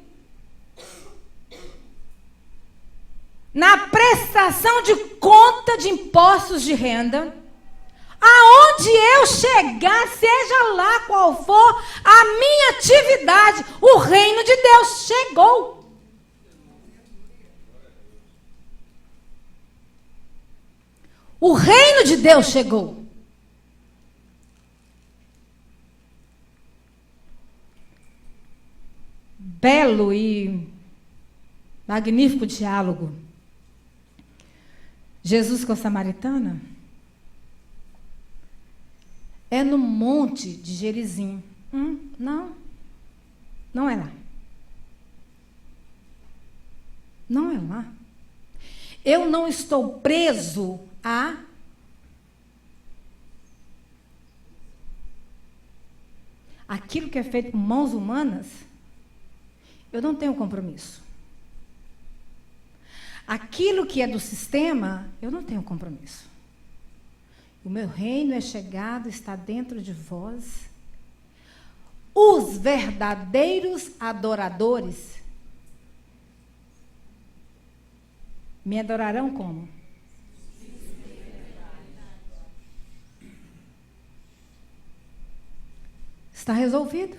na prestação de conta de impostos de renda, aonde eu chegar, seja lá qual for a minha atividade, o reino de Deus chegou. O reino de Deus chegou. Belo e magnífico diálogo. Jesus com a samaritana é no monte de Gerizim. Não é lá. Não é lá. Eu não estou preso a aquilo que é feito com mãos humanas. Eu não tenho compromisso. Aquilo que é do sistema, eu não tenho compromisso. O meu reino é chegado, está dentro de vós. Os verdadeiros adoradores me adorarão como? Está resolvido.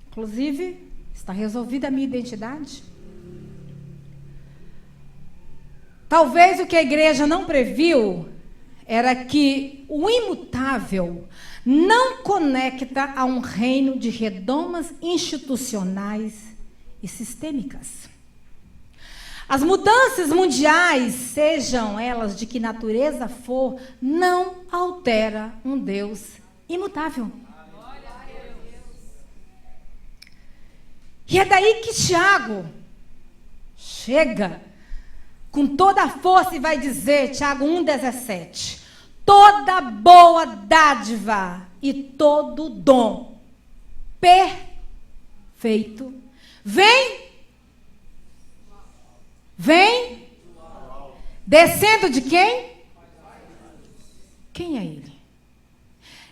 Inclusive, está resolvida a minha identidade. Talvez o que a igreja não previu era que o imutável não conecta a um reino de redomas institucionais e sistêmicas. As mudanças mundiais, sejam elas de que natureza for, não altera um Deus imutável. E é daí que Tiago chega com toda a força e vai dizer, Tiago 1,17, toda boa dádiva e todo dom perfeito vem descendo de quem? Quem é ele?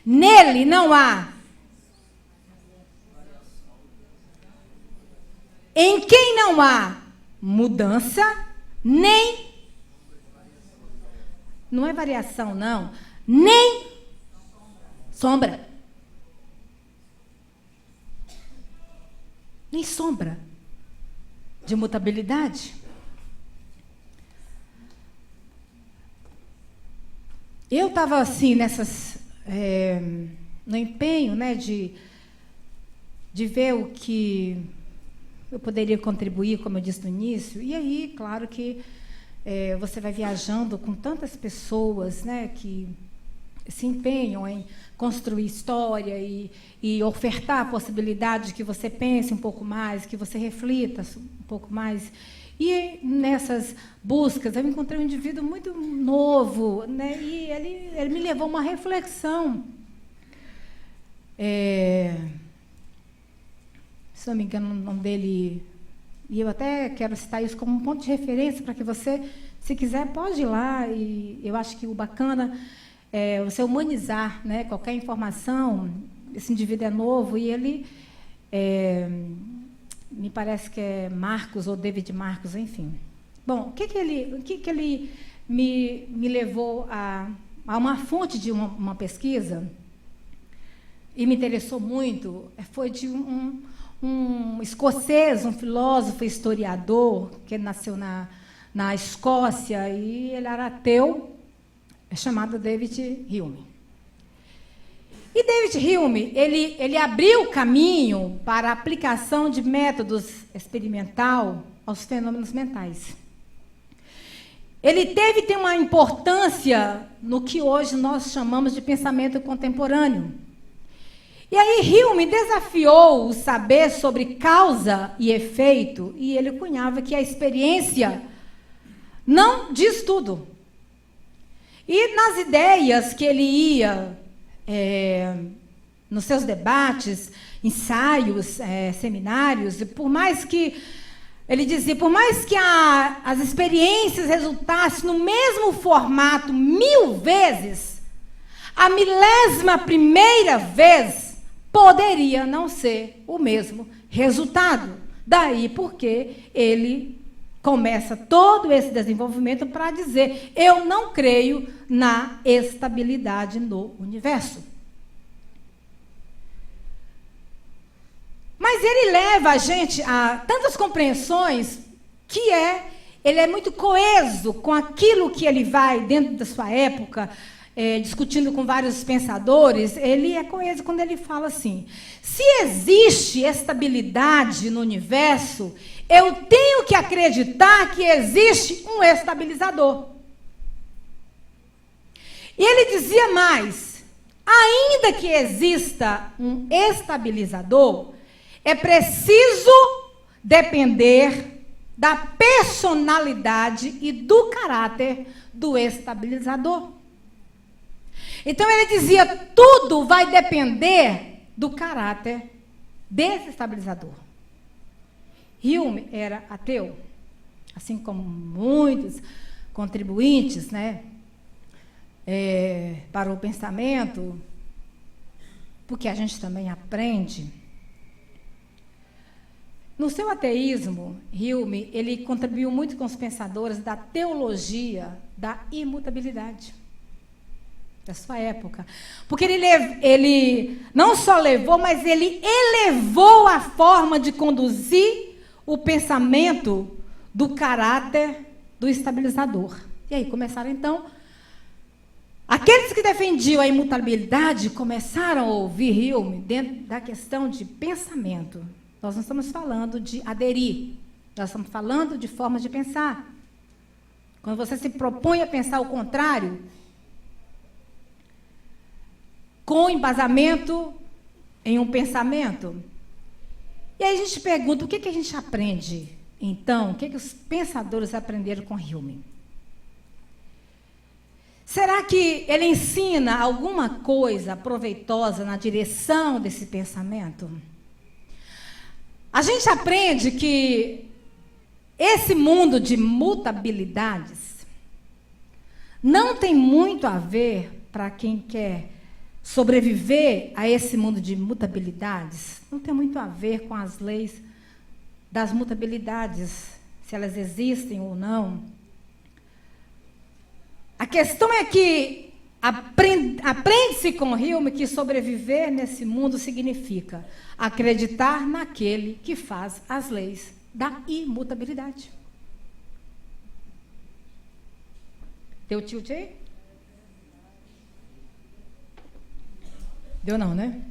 Nele não há. Em quem não há mudança, nem. Não é variação, não. Nem sombra. Nem sombra de mutabilidade. Eu estava assim, no empenho, né, de ver o que eu poderia contribuir, como eu disse no início. E aí, claro que você vai viajando com tantas pessoas, né, que se empenham em construir história e ofertar a possibilidade de que você pense um pouco mais, que você reflita um pouco mais. E nessas buscas, eu encontrei um indivíduo muito novo, né, e ele me levou a uma reflexão. Se não me engano, o nome dele, e eu até quero citar isso como um ponto de referência para que você, se quiser, pode ir lá. E eu acho que o bacana é você humanizar, né, qualquer informação. Esse indivíduo é novo e ele, me parece que é Marcos ou David Marcos, enfim. Bom, o que ele me levou a uma fonte de uma pesquisa e me interessou muito, foi de um escocês, um filósofo, historiador, que nasceu na Escócia, e ele era ateu, chamado David Hume. E David Hume, ele abriu o caminho para a aplicação de métodos experimental aos fenômenos mentais. Ele tem uma importância no que hoje nós chamamos de pensamento contemporâneo. E aí Hume desafiou o saber sobre causa e efeito, e ele cunhava que a experiência não diz tudo. E nas ideias que ele ia, nos seus debates, ensaios, seminários, e por mais que, ele dizia, por mais que as experiências resultassem no mesmo formato 1000 vezes, a 1000ª vez poderia não ser o mesmo resultado. Daí porque ele começa todo esse desenvolvimento para dizer, eu não creio na estabilidade no universo. Mas ele leva a gente a tantas compreensões que ele é muito coeso com aquilo que ele vai, dentro da sua época, discutindo com vários pensadores. Ele é coeso quando ele fala assim, se existe estabilidade no universo, eu tenho que acreditar que existe um estabilizador. E ele dizia mais, ainda que exista um estabilizador, é preciso depender da personalidade e do caráter do estabilizador. Então ele dizia, tudo vai depender do caráter desse estabilizador. Hume era ateu, assim como muitos contribuintes, né, para o pensamento, porque a gente também aprende. No seu ateísmo, Hume, ele contribuiu muito com os pensadores da teologia da imutabilidade da sua época, porque ele não só levou, mas ele elevou a forma de conduzir o pensamento do caráter do estabilizador. E aí começaram, então, aqueles que defendiam a imutabilidade começaram a ouvir Hume dentro da questão de pensamento. Nós não estamos falando de aderir, Nós estamos falando de formas de pensar. Quando você se propõe a pensar o contrário, com embasamento em um pensamento. E aí a gente pergunta, o que a gente aprende, então? O que os pensadores aprenderam com Hume? Será que ele ensina alguma coisa proveitosa na direção desse pensamento? A gente aprende que esse mundo de mutabilidades não tem muito a ver, para quem quer sobreviver a esse mundo de mutabilidades, não tem muito a ver com as leis das mutabilidades, se elas existem ou não. A questão é que aprende-se com Hume que sobreviver nesse mundo significa acreditar naquele que faz as leis da imutabilidade. Deu tilt aí? Deu não, né?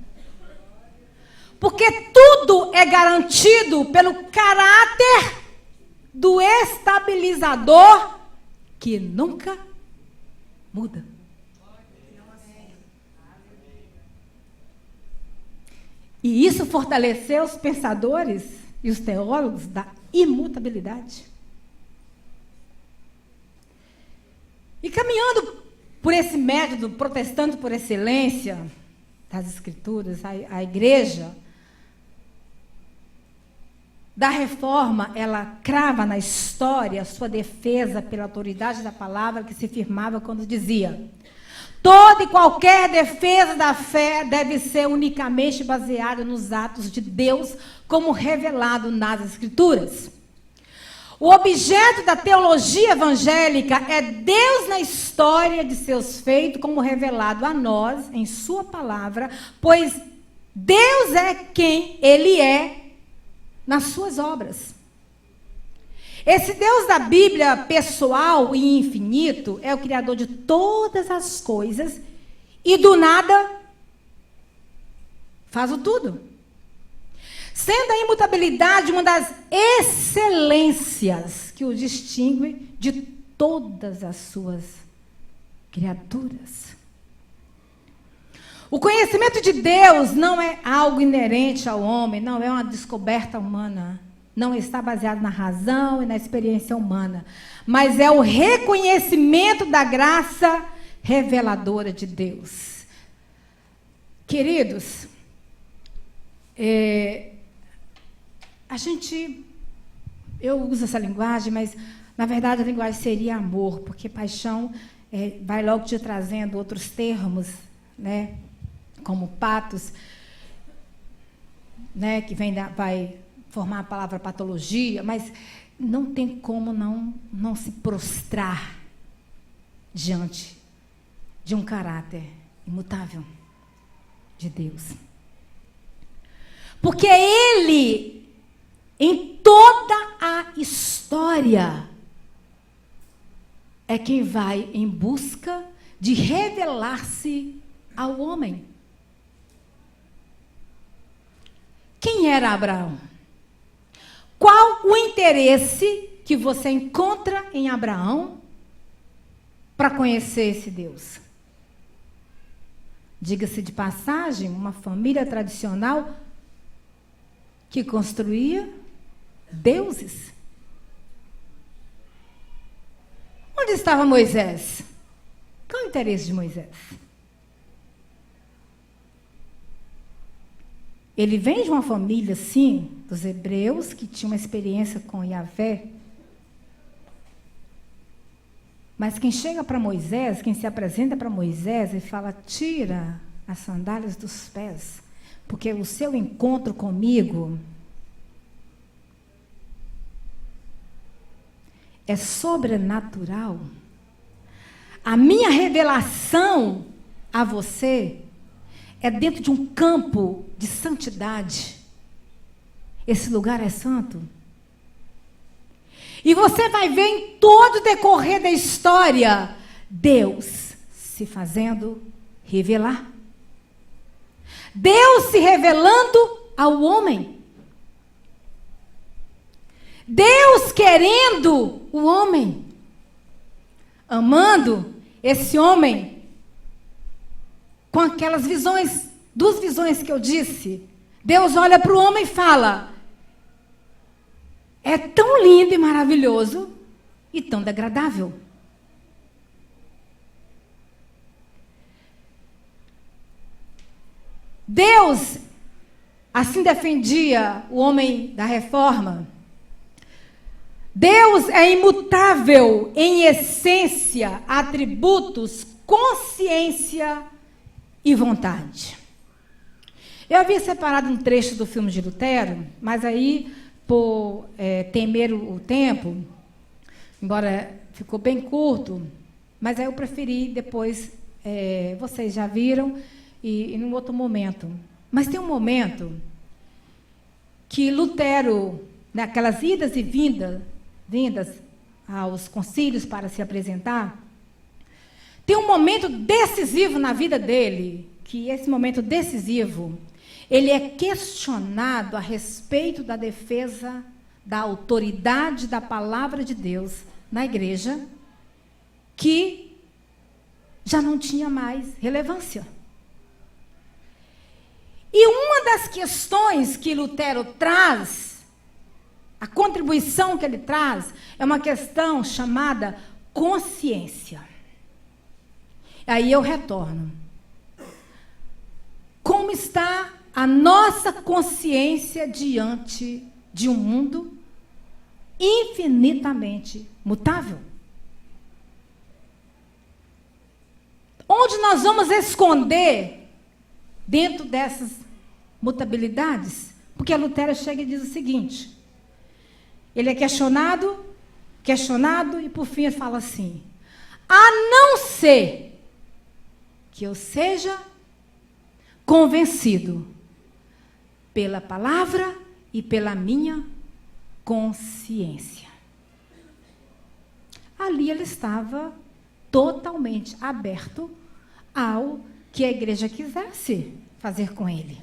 Porque tudo é garantido pelo caráter do estabilizador que nunca muda. E isso fortaleceu os pensadores e os teólogos da imutabilidade. E caminhando por esse método protestante por excelência das Escrituras, a igreja da Reforma, ela crava na história sua defesa pela autoridade da palavra que se firmava quando dizia: toda e qualquer defesa da fé deve ser unicamente baseada nos atos de Deus como revelado nas Escrituras. O objeto da teologia evangélica é Deus na história de seus feitos como revelado a nós em sua palavra, pois Deus é quem Ele é nas suas obras. Esse Deus da Bíblia, pessoal e infinito, é o Criador de todas as coisas e do nada faz o tudo. Sendo a imutabilidade uma das excelências que o distingue de todas as suas criaturas. O conhecimento de Deus não é algo inerente ao homem, não é uma descoberta humana. Não está baseado na razão e na experiência humana, mas é o reconhecimento da graça reveladora de Deus. Queridos, eu uso essa linguagem, mas na verdade a linguagem seria amor, porque paixão vai logo te trazendo outros termos, né, como patos, né, que vai formar a palavra patologia, mas não tem como não se prostrar diante de um caráter imutável de Deus. Porque Ele, em toda a história, é quem vai em busca de revelar-se ao homem. Quem era Abraão? Qual o interesse que você encontra em Abraão para conhecer esse Deus? Diga-se de passagem, uma família tradicional que construía deuses. Onde estava Moisés? Qual o interesse de Moisés? Ele vem de uma família, sim, dos hebreus, que tinha uma experiência com Yahvé. Mas quem chega para Moisés, quem se apresenta para Moisés e fala: tira as sandálias dos pés, porque o seu encontro comigo é sobrenatural. A minha revelação a você é dentro de um campo de santidade. Esse lugar é santo. E você vai ver em todo o decorrer da história Deus se fazendo revelar. Deus se revelando ao homem. Deus querendo o homem, amando esse homem com aquelas visões, 2 visões que eu disse. Deus olha para o homem e fala: é tão lindo e maravilhoso e tão degradável. Deus assim defendia o homem da reforma. Deus é imutável em essência, atributos, consciência e vontade. Eu havia separado um trecho do filme de Lutero, mas aí, por temer o tempo, embora ficou bem curto, mas aí eu preferi depois, vocês já viram, e num outro momento. Mas tem um momento que Lutero, naquelas idas e vindas aos concílios para se apresentar, tem um momento decisivo na vida dele, que esse momento decisivo, ele é questionado a respeito da defesa da autoridade da palavra de Deus na igreja, que já não tinha mais relevância. E uma das questões que Lutero traz, a contribuição que ele traz, é uma questão chamada consciência. Aí eu retorno. Como está a nossa consciência diante de um mundo infinitamente mutável? Onde nós vamos esconder dentro dessas mutabilidades? Porque Lutero chega e diz o seguinte, ele é questionado, e por fim ele fala assim: a não ser que eu seja convencido pela palavra e pela minha consciência. Ali ele estava totalmente aberto ao que a igreja quisesse fazer com ele.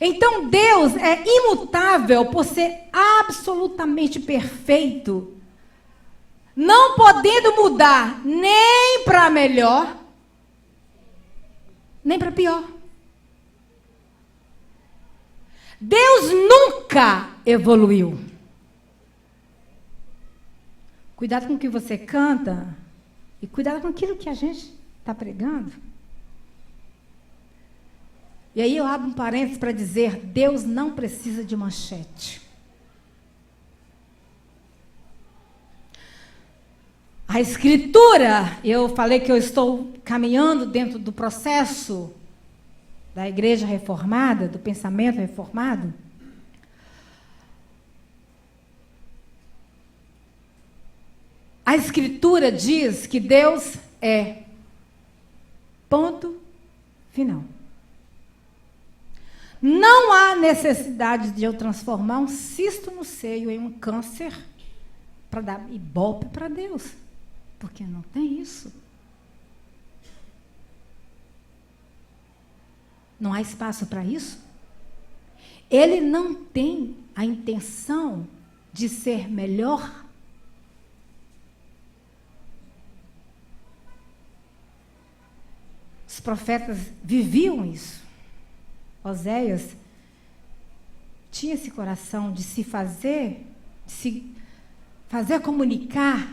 Então Deus é imutável por ser absolutamente perfeito, não podendo mudar nem para melhor, nem para pior. Deus nunca evoluiu. Cuidado com o que você canta e cuidado com aquilo que a gente está pregando. E aí eu abro um parênteses para dizer: Deus não precisa de manchete. A Escritura, eu falei que eu estou caminhando dentro do processo da igreja reformada, do pensamento reformado. A Escritura diz que Deus é ponto final. Não há necessidade de eu transformar um cisto no seio em um câncer para dar ibope para Deus, porque não tem isso. Não há espaço para isso. Ele não tem a intenção de ser melhor. Os profetas viviam isso. Oséias tinha esse coração de se fazer comunicar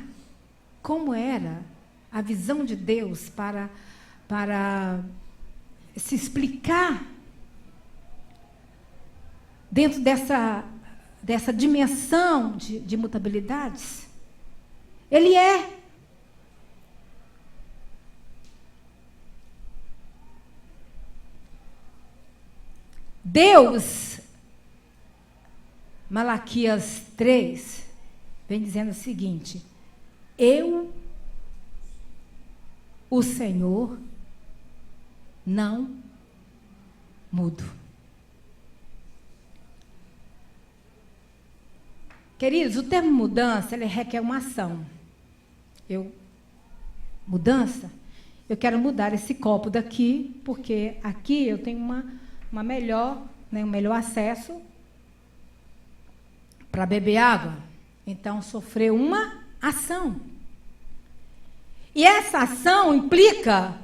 como era a visão de Deus para se explicar dentro dessa dimensão de mutabilidades. Ele é. Deus, Malaquias 3, vem dizendo o seguinte: eu, o Senhor, não mudo. Queridos, o termo mudança, ele requer uma ação. Mudança, eu quero mudar esse copo daqui, porque aqui eu tenho uma melhor, um melhor acesso. para beber água. Então, sofreu uma ação. E essa ação implica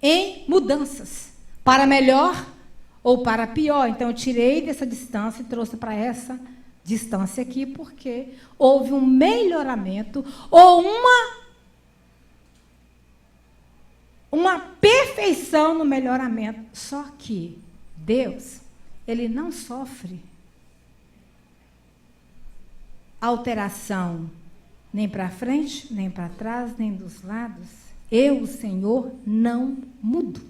em mudanças, para melhor ou para pior. Então, eu tirei dessa distância e trouxe para essa distância aqui, porque houve um melhoramento ou uma perfeição no melhoramento. Só que Deus, ele não sofre alteração nem para frente, nem para trás, nem dos lados. Eu, o Senhor, não mudo.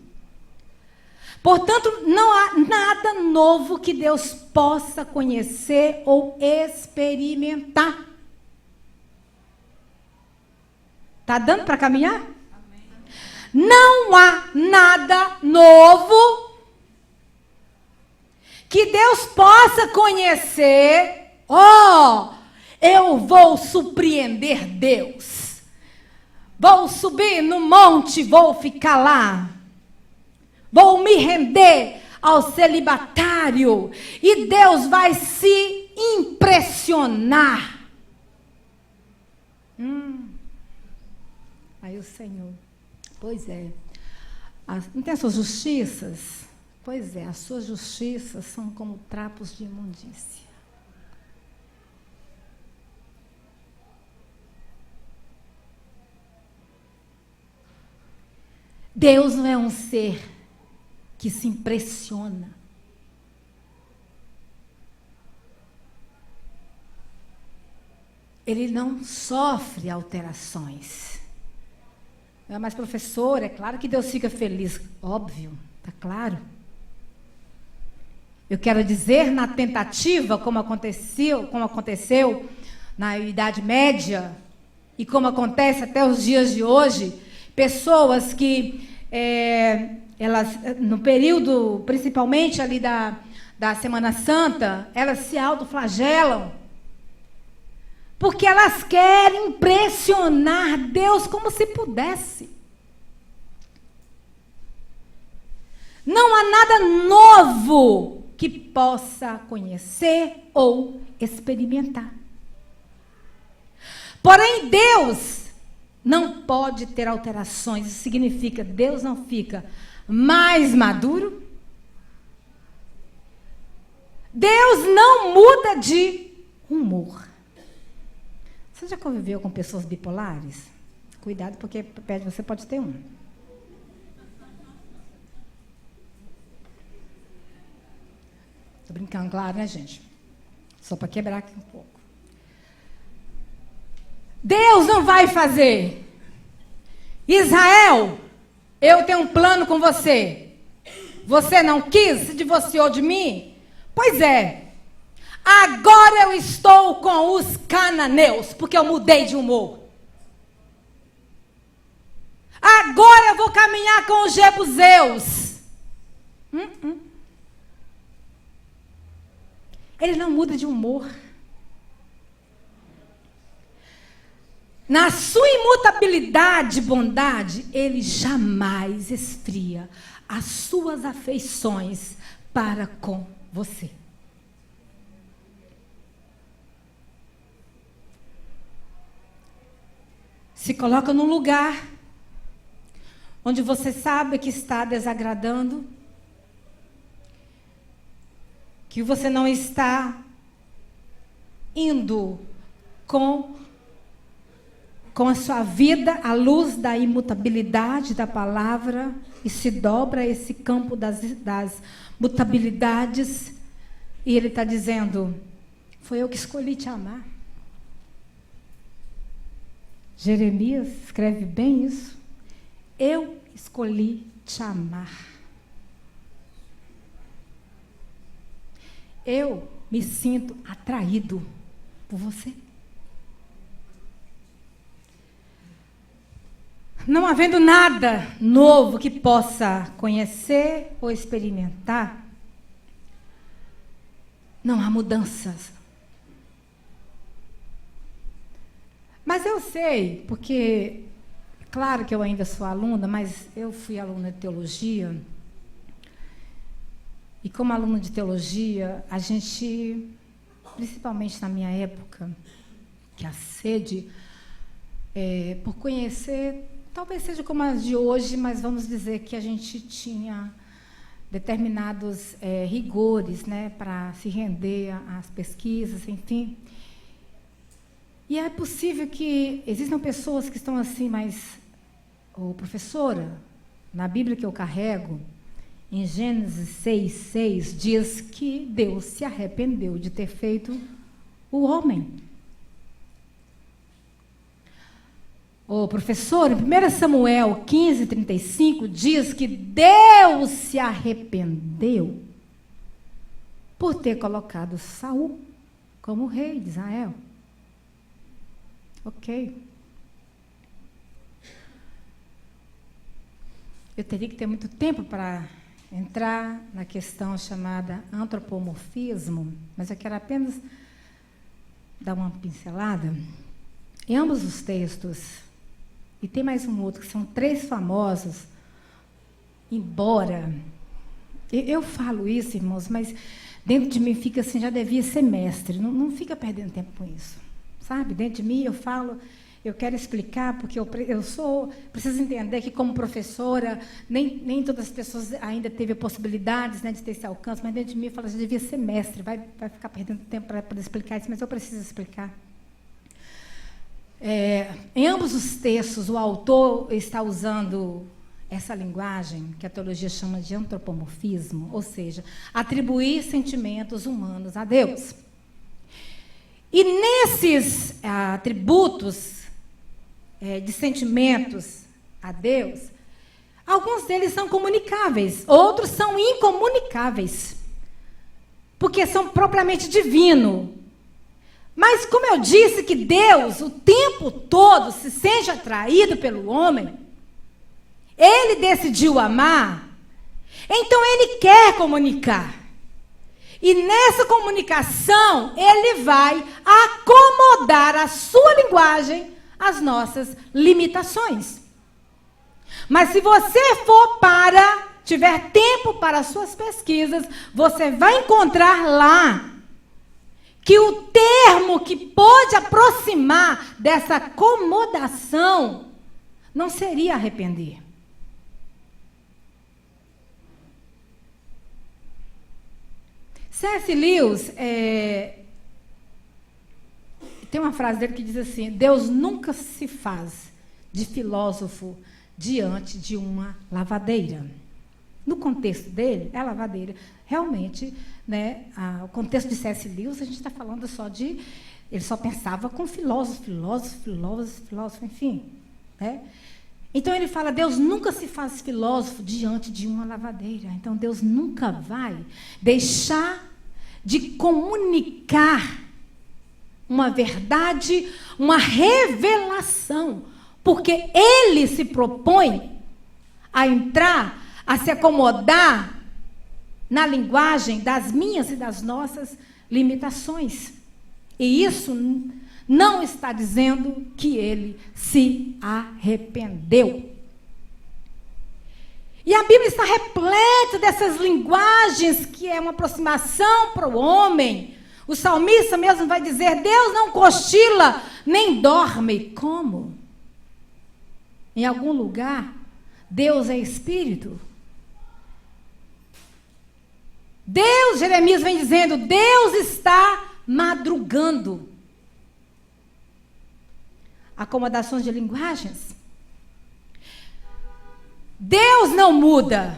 Portanto, não há nada novo que Deus possa conhecer ou experimentar. Está dando para caminhar? Amém. Não há nada novo que Deus possa conhecer. Eu vou surpreender Deus. Vou subir no monte, vou ficar lá. Vou me render ao celibatário. E Deus vai se impressionar. Aí o Senhor, pois é. Não tem as suas justiças? Pois é, as suas justiças são como trapos de imundícia. Deus não é um ser que se impressiona. Ele não sofre alterações. Mas, professor, é claro que Deus fica feliz. Óbvio, está claro. Eu quero dizer, na tentativa, como aconteceu na Idade Média, e como acontece até os dias de hoje, pessoas que elas, no período, principalmente ali da Semana Santa, elas se autoflagelam, porque elas querem impressionar Deus como se pudesse. Não há nada novo que possa conhecer ou experimentar. Porém, Deus não pode ter alterações. Isso significa que Deus não fica mais maduro. Deus não muda de humor. Você já conviveu com pessoas bipolares? Cuidado, porque perto de você pode ter um. Estou brincando, claro, né, gente? Só para quebrar aqui um pouco. Deus não vai fazer. Israel, eu tenho um plano com você. Você não quis, se divorciou de mim? Pois é. Agora eu estou com os cananeus, porque eu mudei de humor. Agora eu vou caminhar com os jebuseus. Ele não muda de humor. Na sua imutabilidade e bondade, ele jamais esfria as suas afeições para com você. Se coloca num lugar onde você sabe que está desagradando, que você não está indo com a sua vida à luz da imutabilidade da palavra, e se dobra a esse campo das mutabilidades, e ele está dizendo, foi eu que escolhi te amar. Jeremias escreve bem isso. Eu escolhi te amar. Eu me sinto atraído por você. Não havendo nada novo que possa conhecer ou experimentar, não há mudanças. Mas eu sei, porque, claro que eu ainda sou aluna, mas eu fui aluna de teologia, e como aluna de teologia, a gente principalmente na minha época, que a sede por conhecer, talvez seja como as de hoje, mas vamos dizer que a gente tinha determinados rigores, né, para se render às pesquisas, enfim. E é possível que existam pessoas que estão assim, mas, professora, na Bíblia que eu carrego, em Gênesis 6:6, diz que Deus se arrependeu de ter feito o homem. Professor, em 1 Samuel 15:35, diz que Deus se arrependeu por ter colocado Saul como rei de Israel. Ok. Eu teria que ter muito tempo para entrar na questão chamada antropomorfismo, mas eu quero apenas dar uma pincelada. Em ambos os textos, e tem mais um outro, que são 3 famosos, embora eu falo isso, irmãos, mas dentro de mim fica assim, já devia ser mestre, não fica perdendo tempo com isso, sabe? Dentro de mim eu falo, eu quero explicar, porque eu preciso entender que como professora, nem todas as pessoas ainda teve possibilidades, né, de ter esse alcance, mas dentro de mim eu falo, já devia ser mestre, vai ficar perdendo tempo para poder explicar isso, mas eu preciso explicar. Em ambos os textos, o autor está usando essa linguagem que a teologia chama de antropomorfismo, ou seja, atribuir sentimentos humanos a Deus. E nesses atributos de sentimentos a Deus, alguns deles são comunicáveis, outros são incomunicáveis, porque são propriamente divinos. Mas, como eu disse que Deus, o tempo todo, se sente atraído pelo homem, Ele decidiu amar, então Ele quer comunicar. E nessa comunicação, Ele vai acomodar a sua linguagem às nossas limitações. Mas se você tiver tempo para as suas pesquisas, você vai encontrar lá que o termo que pode aproximar dessa acomodação não seria arrepender. C.S. Lewis tem uma frase dele que diz assim: Deus nunca se faz de filósofo diante de uma lavadeira. No contexto dele, é a lavadeira. Realmente, né, o contexto de C.S. Lewis, a gente está falando só de... Ele só pensava com filósofo, enfim. Né? Então, ele fala, Deus nunca se faz filósofo diante de uma lavadeira. Então, Deus nunca vai deixar de comunicar uma verdade, uma revelação, porque Ele se propõe a entrar, a se acomodar na linguagem das minhas e das nossas limitações. E isso não está dizendo que Ele se arrependeu. E a Bíblia está repleta dessas linguagens que é uma aproximação para o homem. O salmista mesmo vai dizer, Deus não cochila, nem dorme. Como? Em algum lugar, Deus é espírito. Jeremias vem dizendo, Deus está madrugando. Acomodações de linguagens. Deus não muda.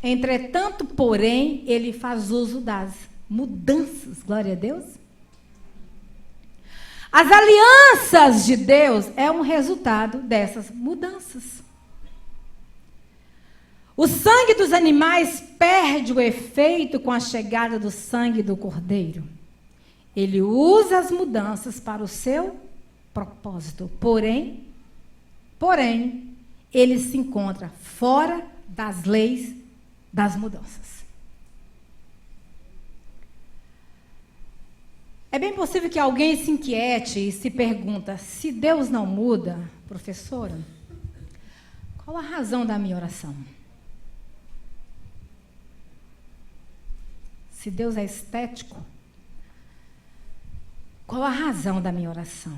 Entretanto, porém, Ele faz uso das mudanças. Glória a Deus. As alianças de Deus é um resultado dessas mudanças. O sangue dos animais perde o efeito com a chegada do sangue do cordeiro. Ele usa as mudanças para o seu propósito. Porém, ele se encontra fora das leis das mudanças. É bem possível que alguém se inquiete e se pergunta, se Deus não muda, professora, qual a razão da minha oração? Se Deus é estético, Qual a razão da minha oração?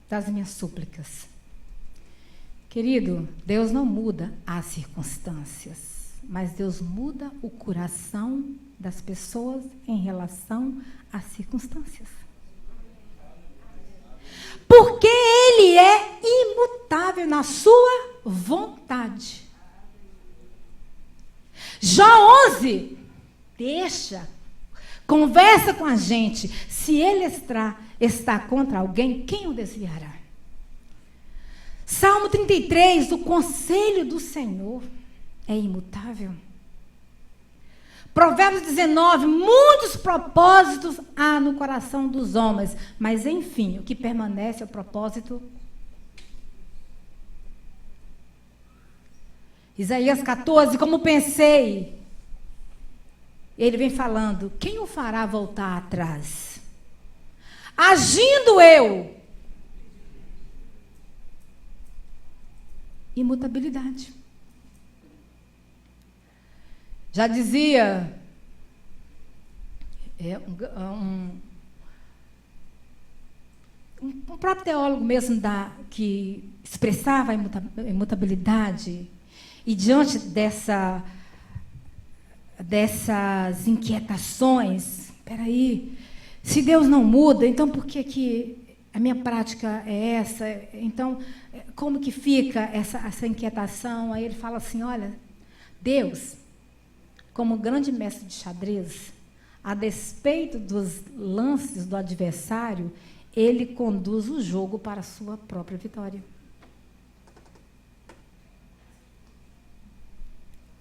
Das minhas súplicas? Querido, Deus não muda as circunstâncias, mas Deus muda o coração das pessoas em relação às circunstâncias. Porque Ele é imutável na sua vontade. Jó 11, conversa com a gente. Se Ele está contra alguém, quem o desviará? Salmo 33, o conselho do Senhor é imutável. Provérbios 19, muitos propósitos há no coração dos homens, mas enfim, o que permanece é o propósito. Isaías 14, como pensei, ele vem falando, quem o fará voltar atrás? Agindo eu. Imutabilidade. Já dizia um próprio teólogo mesmo que expressava a imutabilidade, e diante dessas inquietações, peraí, se Deus não muda, então por que a minha prática é essa? Então, como que fica essa inquietação? Aí ele fala assim, olha, Deus, como grande mestre de xadrez, a despeito dos lances do adversário, ele conduz o jogo para a sua própria vitória.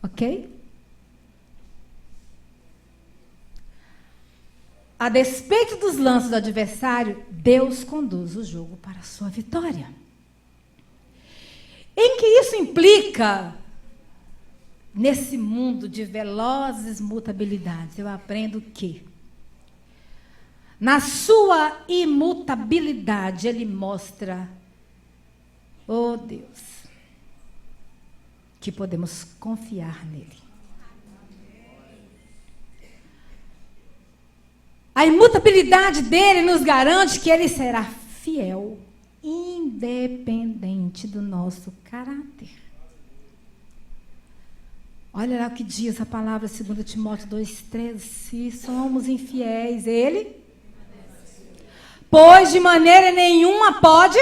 Ok? A despeito dos lances do adversário, Deus conduz o jogo para a sua vitória. Em que isso implica? Nesse mundo de velozes mutabilidades, eu aprendo que, na sua imutabilidade, Ele mostra, oh Deus, que podemos confiar nele. A imutabilidade dele nos garante que ele será fiel, independente do nosso caráter. Olha lá o que diz a palavra 2 Timóteo 2,13. Se somos infiéis, ele? Pois de maneira nenhuma pode.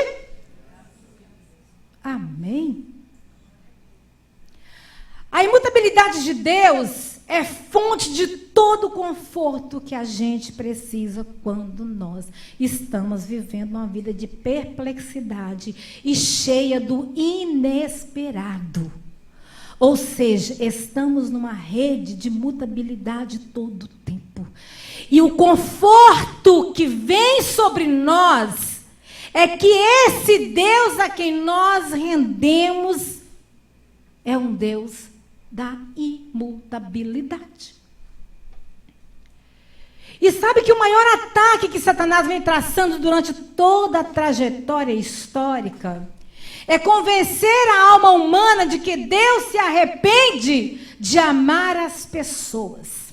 Amém. A imutabilidade de Deus é fonte de todo o conforto que a gente precisa quando nós estamos vivendo uma vida de perplexidade e cheia do inesperado. Ou seja, estamos numa rede de mutabilidade todo o tempo. E o conforto que vem sobre nós é que esse Deus a quem nós rendemos é um Deus da imutabilidade. E sabe que o maior ataque que Satanás vem traçando durante toda a trajetória histórica é convencer a alma humana de que Deus se arrepende de amar as pessoas.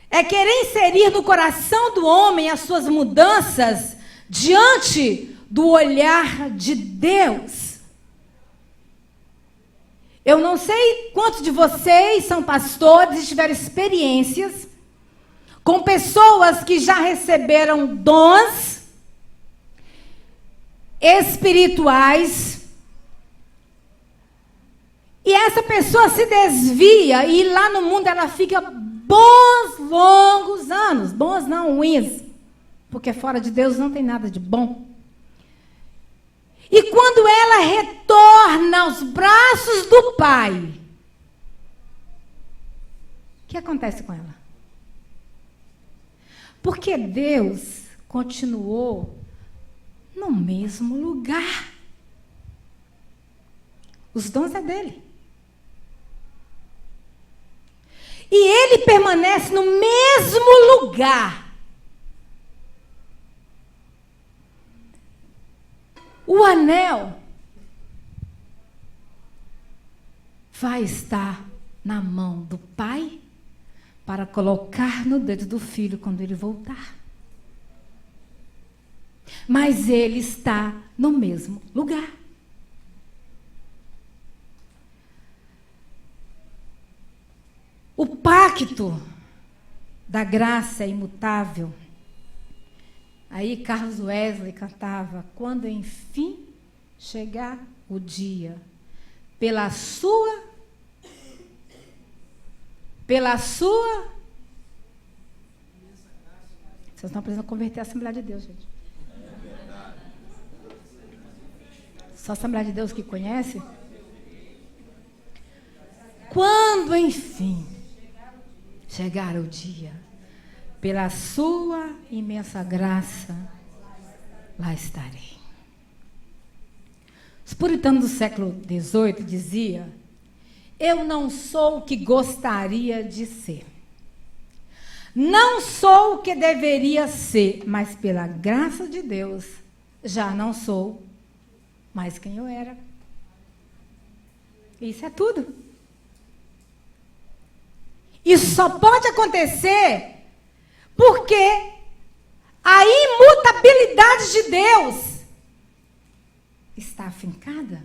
É querer inserir no coração do homem as suas mudanças diante do olhar de Deus. Eu não sei quantos de vocês são pastores e tiveram experiências com pessoas que já receberam dons espirituais, e essa pessoa se desvia e lá no mundo ela fica bons, longos anos, bons não, ruins, porque fora de Deus não tem nada de bom. E quando ela retorna aos braços do Pai, o que acontece com ela? Porque Deus continuou no mesmo lugar. Os dons é dele. E ele permanece no mesmo lugar. O anel vai estar na mão do Pai para colocar no dedo do filho quando ele voltar. Mas ele está no mesmo lugar. O pacto da graça é imutável. Aí Carlos Wesley cantava: quando enfim chegar o dia, pela sua. Vocês estão precisando converter a Assembleia de Deus, gente. Só a Assembleia de Deus que conhece? Quando enfim chegar o dia, pela sua imensa graça, lá estarei. Os puritanos do século XVIII diziam: eu não sou o que gostaria de ser. Não sou o que deveria ser, mas pela graça de Deus, já não sou mais quem eu era. Isso é tudo. Isso só pode acontecer porque a imutabilidade de Deus está afincada,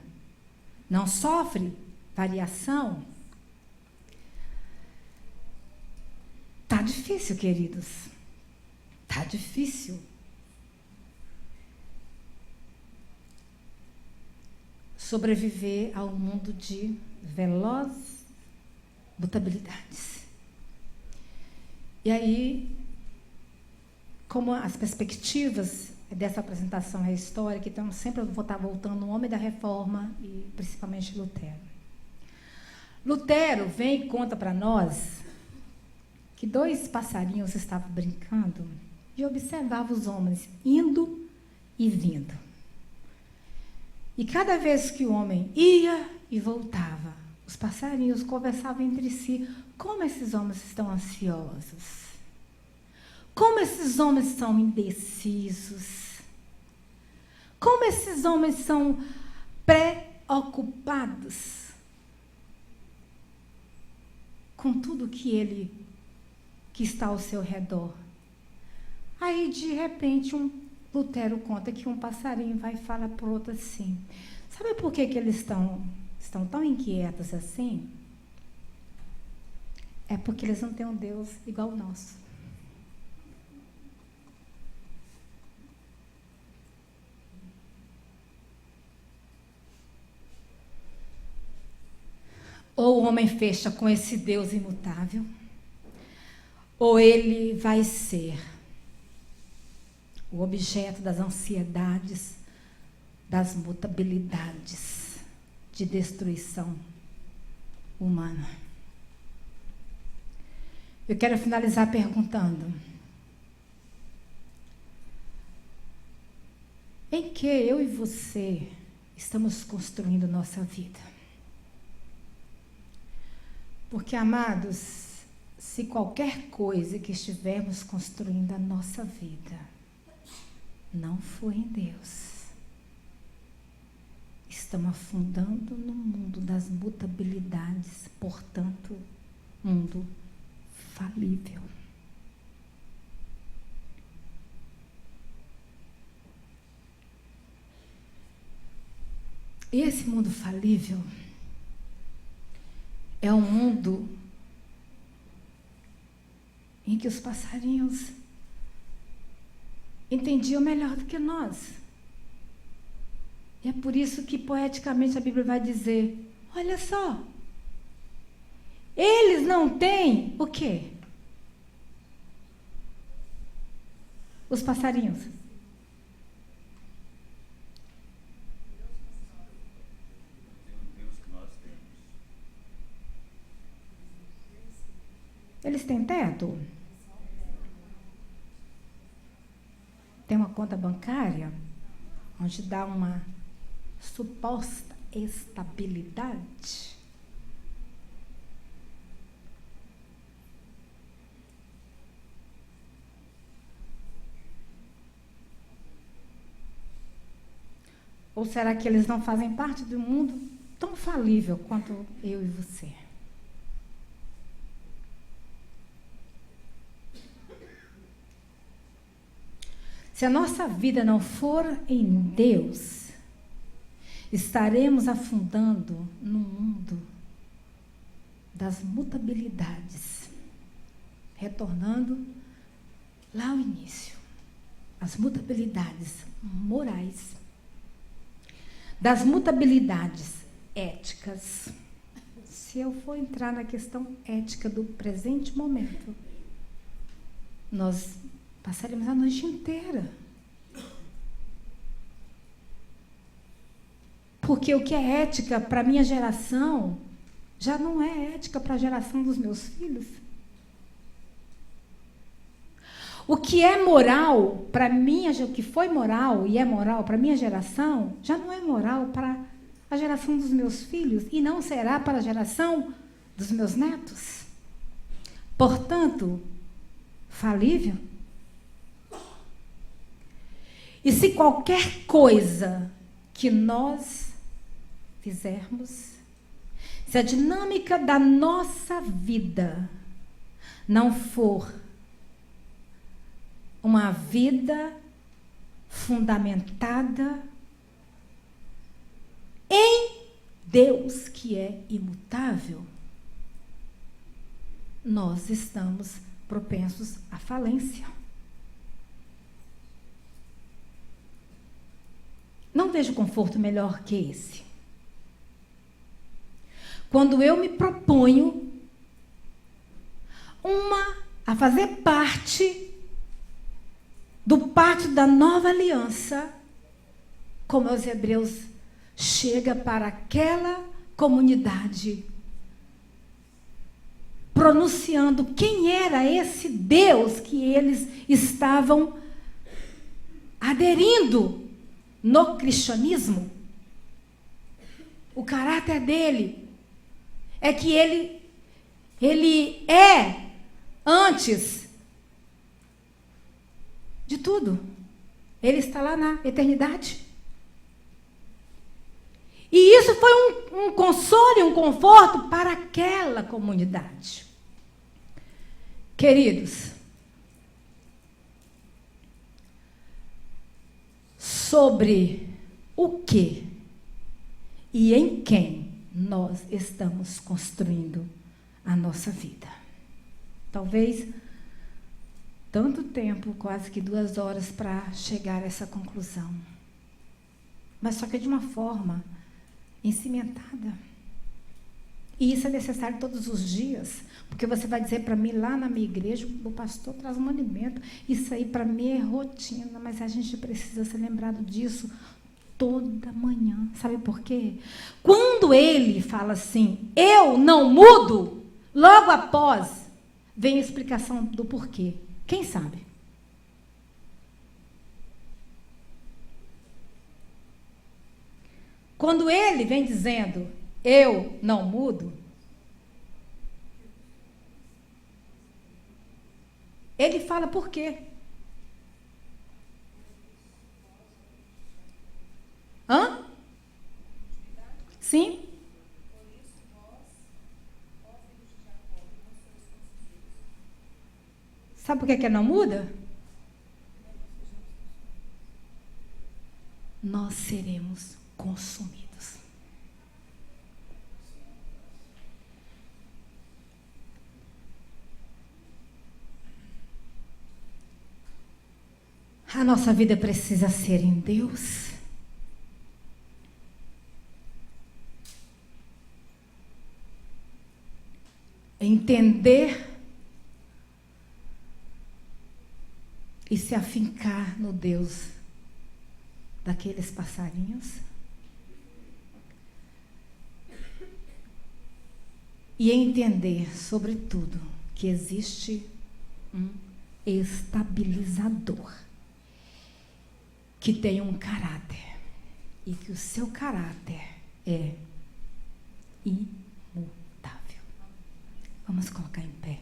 não sofre variação. Tá difícil, queridos. Tá difícil. Sobreviver ao mundo de velozes mutabilidades. E aí, como as perspectivas dessa apresentação é histórica, então sempre eu vou estar voltando no homem da reforma e principalmente Lutero. Lutero vem e conta para nós que 2 passarinhos estavam brincando e observavam os homens indo e vindo. E cada vez que o homem ia e voltava, os passarinhos conversavam entre si: como esses homens estão ansiosos, como esses homens são indecisos, como esses homens são preocupados com tudo que está ao seu redor. Aí, de repente, Lutero conta que um passarinho vai falar para o outro assim: sabe por que eles estão tão inquietos assim? É porque eles não têm um Deus igual ao nosso. Ou o homem fecha com esse Deus imutável, ou ele vai ser o objeto das ansiedades, das mutabilidades, de destruição humana. Eu quero finalizar perguntando: em que eu e você estamos construindo nossa vida? Porque, amados, se qualquer coisa que estivermos construindo a nossa vida não for em Deus, estamos afundando no mundo das mutabilidades, portanto, mundo falível. E esse mundo falível é um mundo em que os passarinhos entendiam melhor do que nós. E é por isso que poeticamente a Bíblia vai dizer: olha só, eles não têm o quê? Os passarinhos. Eles têm teto? Tem uma conta bancária onde dá uma suposta estabilidade? Ou será que eles não fazem parte de um mundo tão falível quanto eu e você? Se a nossa vida não for em Deus, estaremos afundando no mundo das mutabilidades, retornando lá ao início, as mutabilidades morais, das mutabilidades éticas. Se eu for entrar na questão ética do presente momento, nós passaremos a noite inteira. Porque o que é ética para a minha geração já não é ética para a geração dos meus filhos. O que é moral para mim, o que foi moral e é moral para a minha geração, já não é moral para a geração dos meus filhos e não será para a geração dos meus netos. Portanto, falível. E se qualquer coisa que nós fizermos, se a dinâmica da nossa vida não for uma vida fundamentada em Deus, que é imutável, nós estamos propensos à falência. Não vejo conforto melhor que esse. Quando eu me proponho a fazer parte do pacto da nova aliança, como os hebreus chega para aquela comunidade, pronunciando quem era esse Deus que eles estavam aderindo no cristianismo. O caráter dele é que ele é antes de tudo. Ele está lá na eternidade. E isso foi um consolo e um conforto para aquela comunidade. Queridos, sobre o que e em quem nós estamos construindo a nossa vida. Talvez tanto tempo, quase que 2 horas, para chegar a essa conclusão. Mas só que de uma forma encimentada. E isso é necessário todos os dias, porque você vai dizer para mim, lá na minha igreja, o pastor traz um alimento. Isso aí para mim é rotina, mas a gente precisa ser lembrado disso toda manhã. Sabe por quê? Quando ele fala assim, eu não mudo, logo após vem a explicação do porquê. Quem sabe? Quando ele vem dizendo, eu não mudo, ele fala por quê? Hã? Sim? Sabe por que não muda? Nós seremos consumidos. A nossa vida precisa ser em Deus. Entender e se afincar no Deus daqueles passarinhos. E entender, sobretudo, que existe um estabilizador que tem um caráter e que o seu caráter é imutável. Vamos colocar em pé.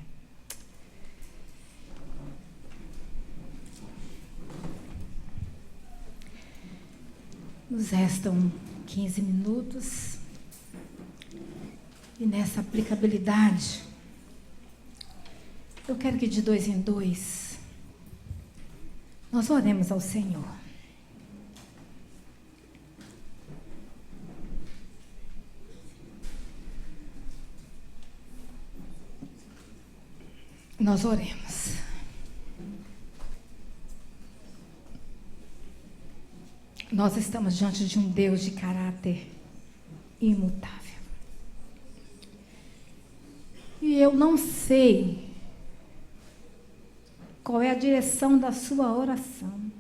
Nos restam 15 minutos. E nessa aplicabilidade, eu quero que de 2 em 2 Nós oremos ao Senhor. Nós oremos. Nós estamos diante de um Deus de caráter imutável. E eu não sei qual é a direção da sua oração.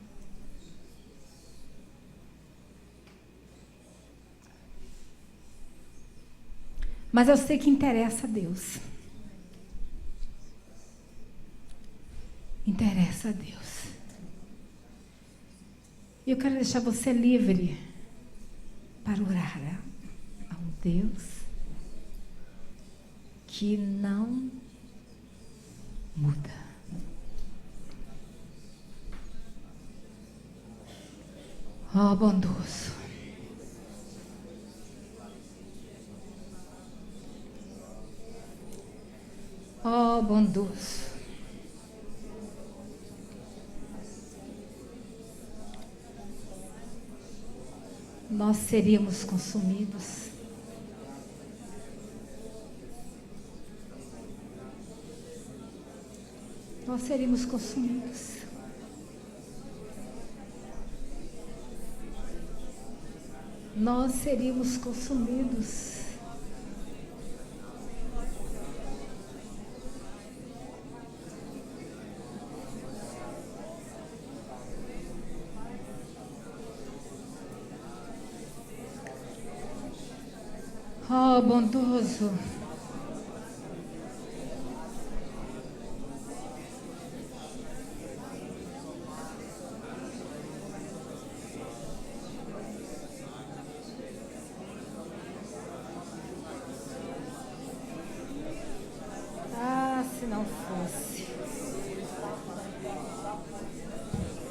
Mas eu sei que interessa a Deus. Interessa a Deus. E eu quero deixar você livre para orar a um Deus que não muda. Ó bondoso. Ó bondoso. Nós seríamos consumidos. Nós seríamos consumidos. Nós seríamos consumidos. Oh, bondoso. Ah, se não fosse.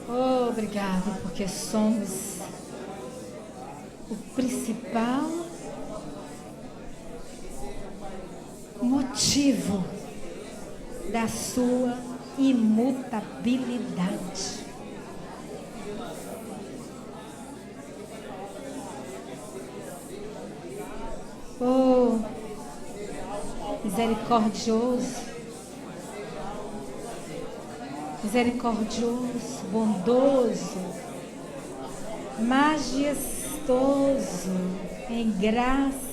Oh, obrigado, porque somos o principal motivo da sua imutabilidade. Oh, misericordioso, misericordioso, bondoso, majestoso, em graça.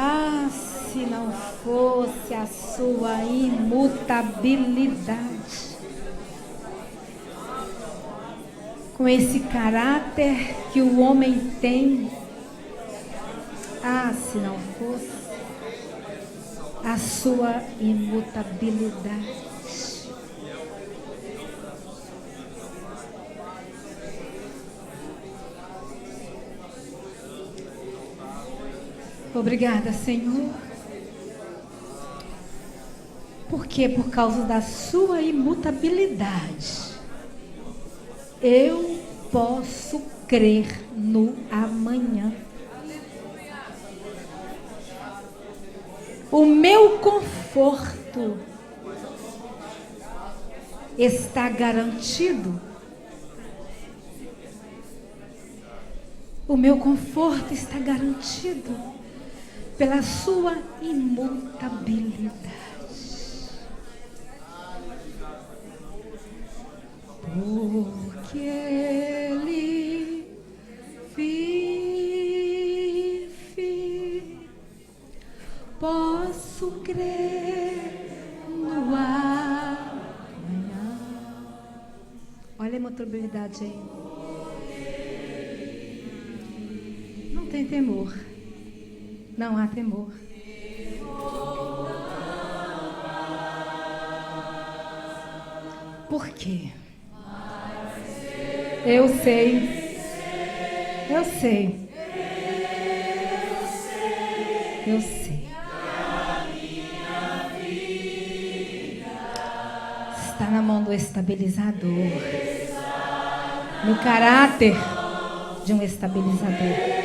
Ah, se não fosse a sua imutabilidade, com esse caráter que o homem tem, ah, se não fosse a sua imutabilidade. Obrigada, Senhor, porque por causa da sua imutabilidade, eu posso crer no amanhã. O meu conforto está garantido. O meu conforto está garantido pela sua imutabilidade. Porque Ele vive, posso crer no amanhã. Olha a imutabilidade aí. Não tem temor. Não há temor. Por quê? Eu sei. Eu sei. Eu sei. Está na mão do estabilizador. No caráter de um estabilizador.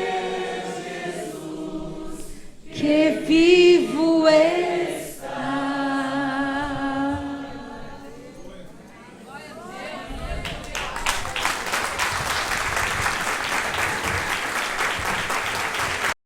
Que vivo eu.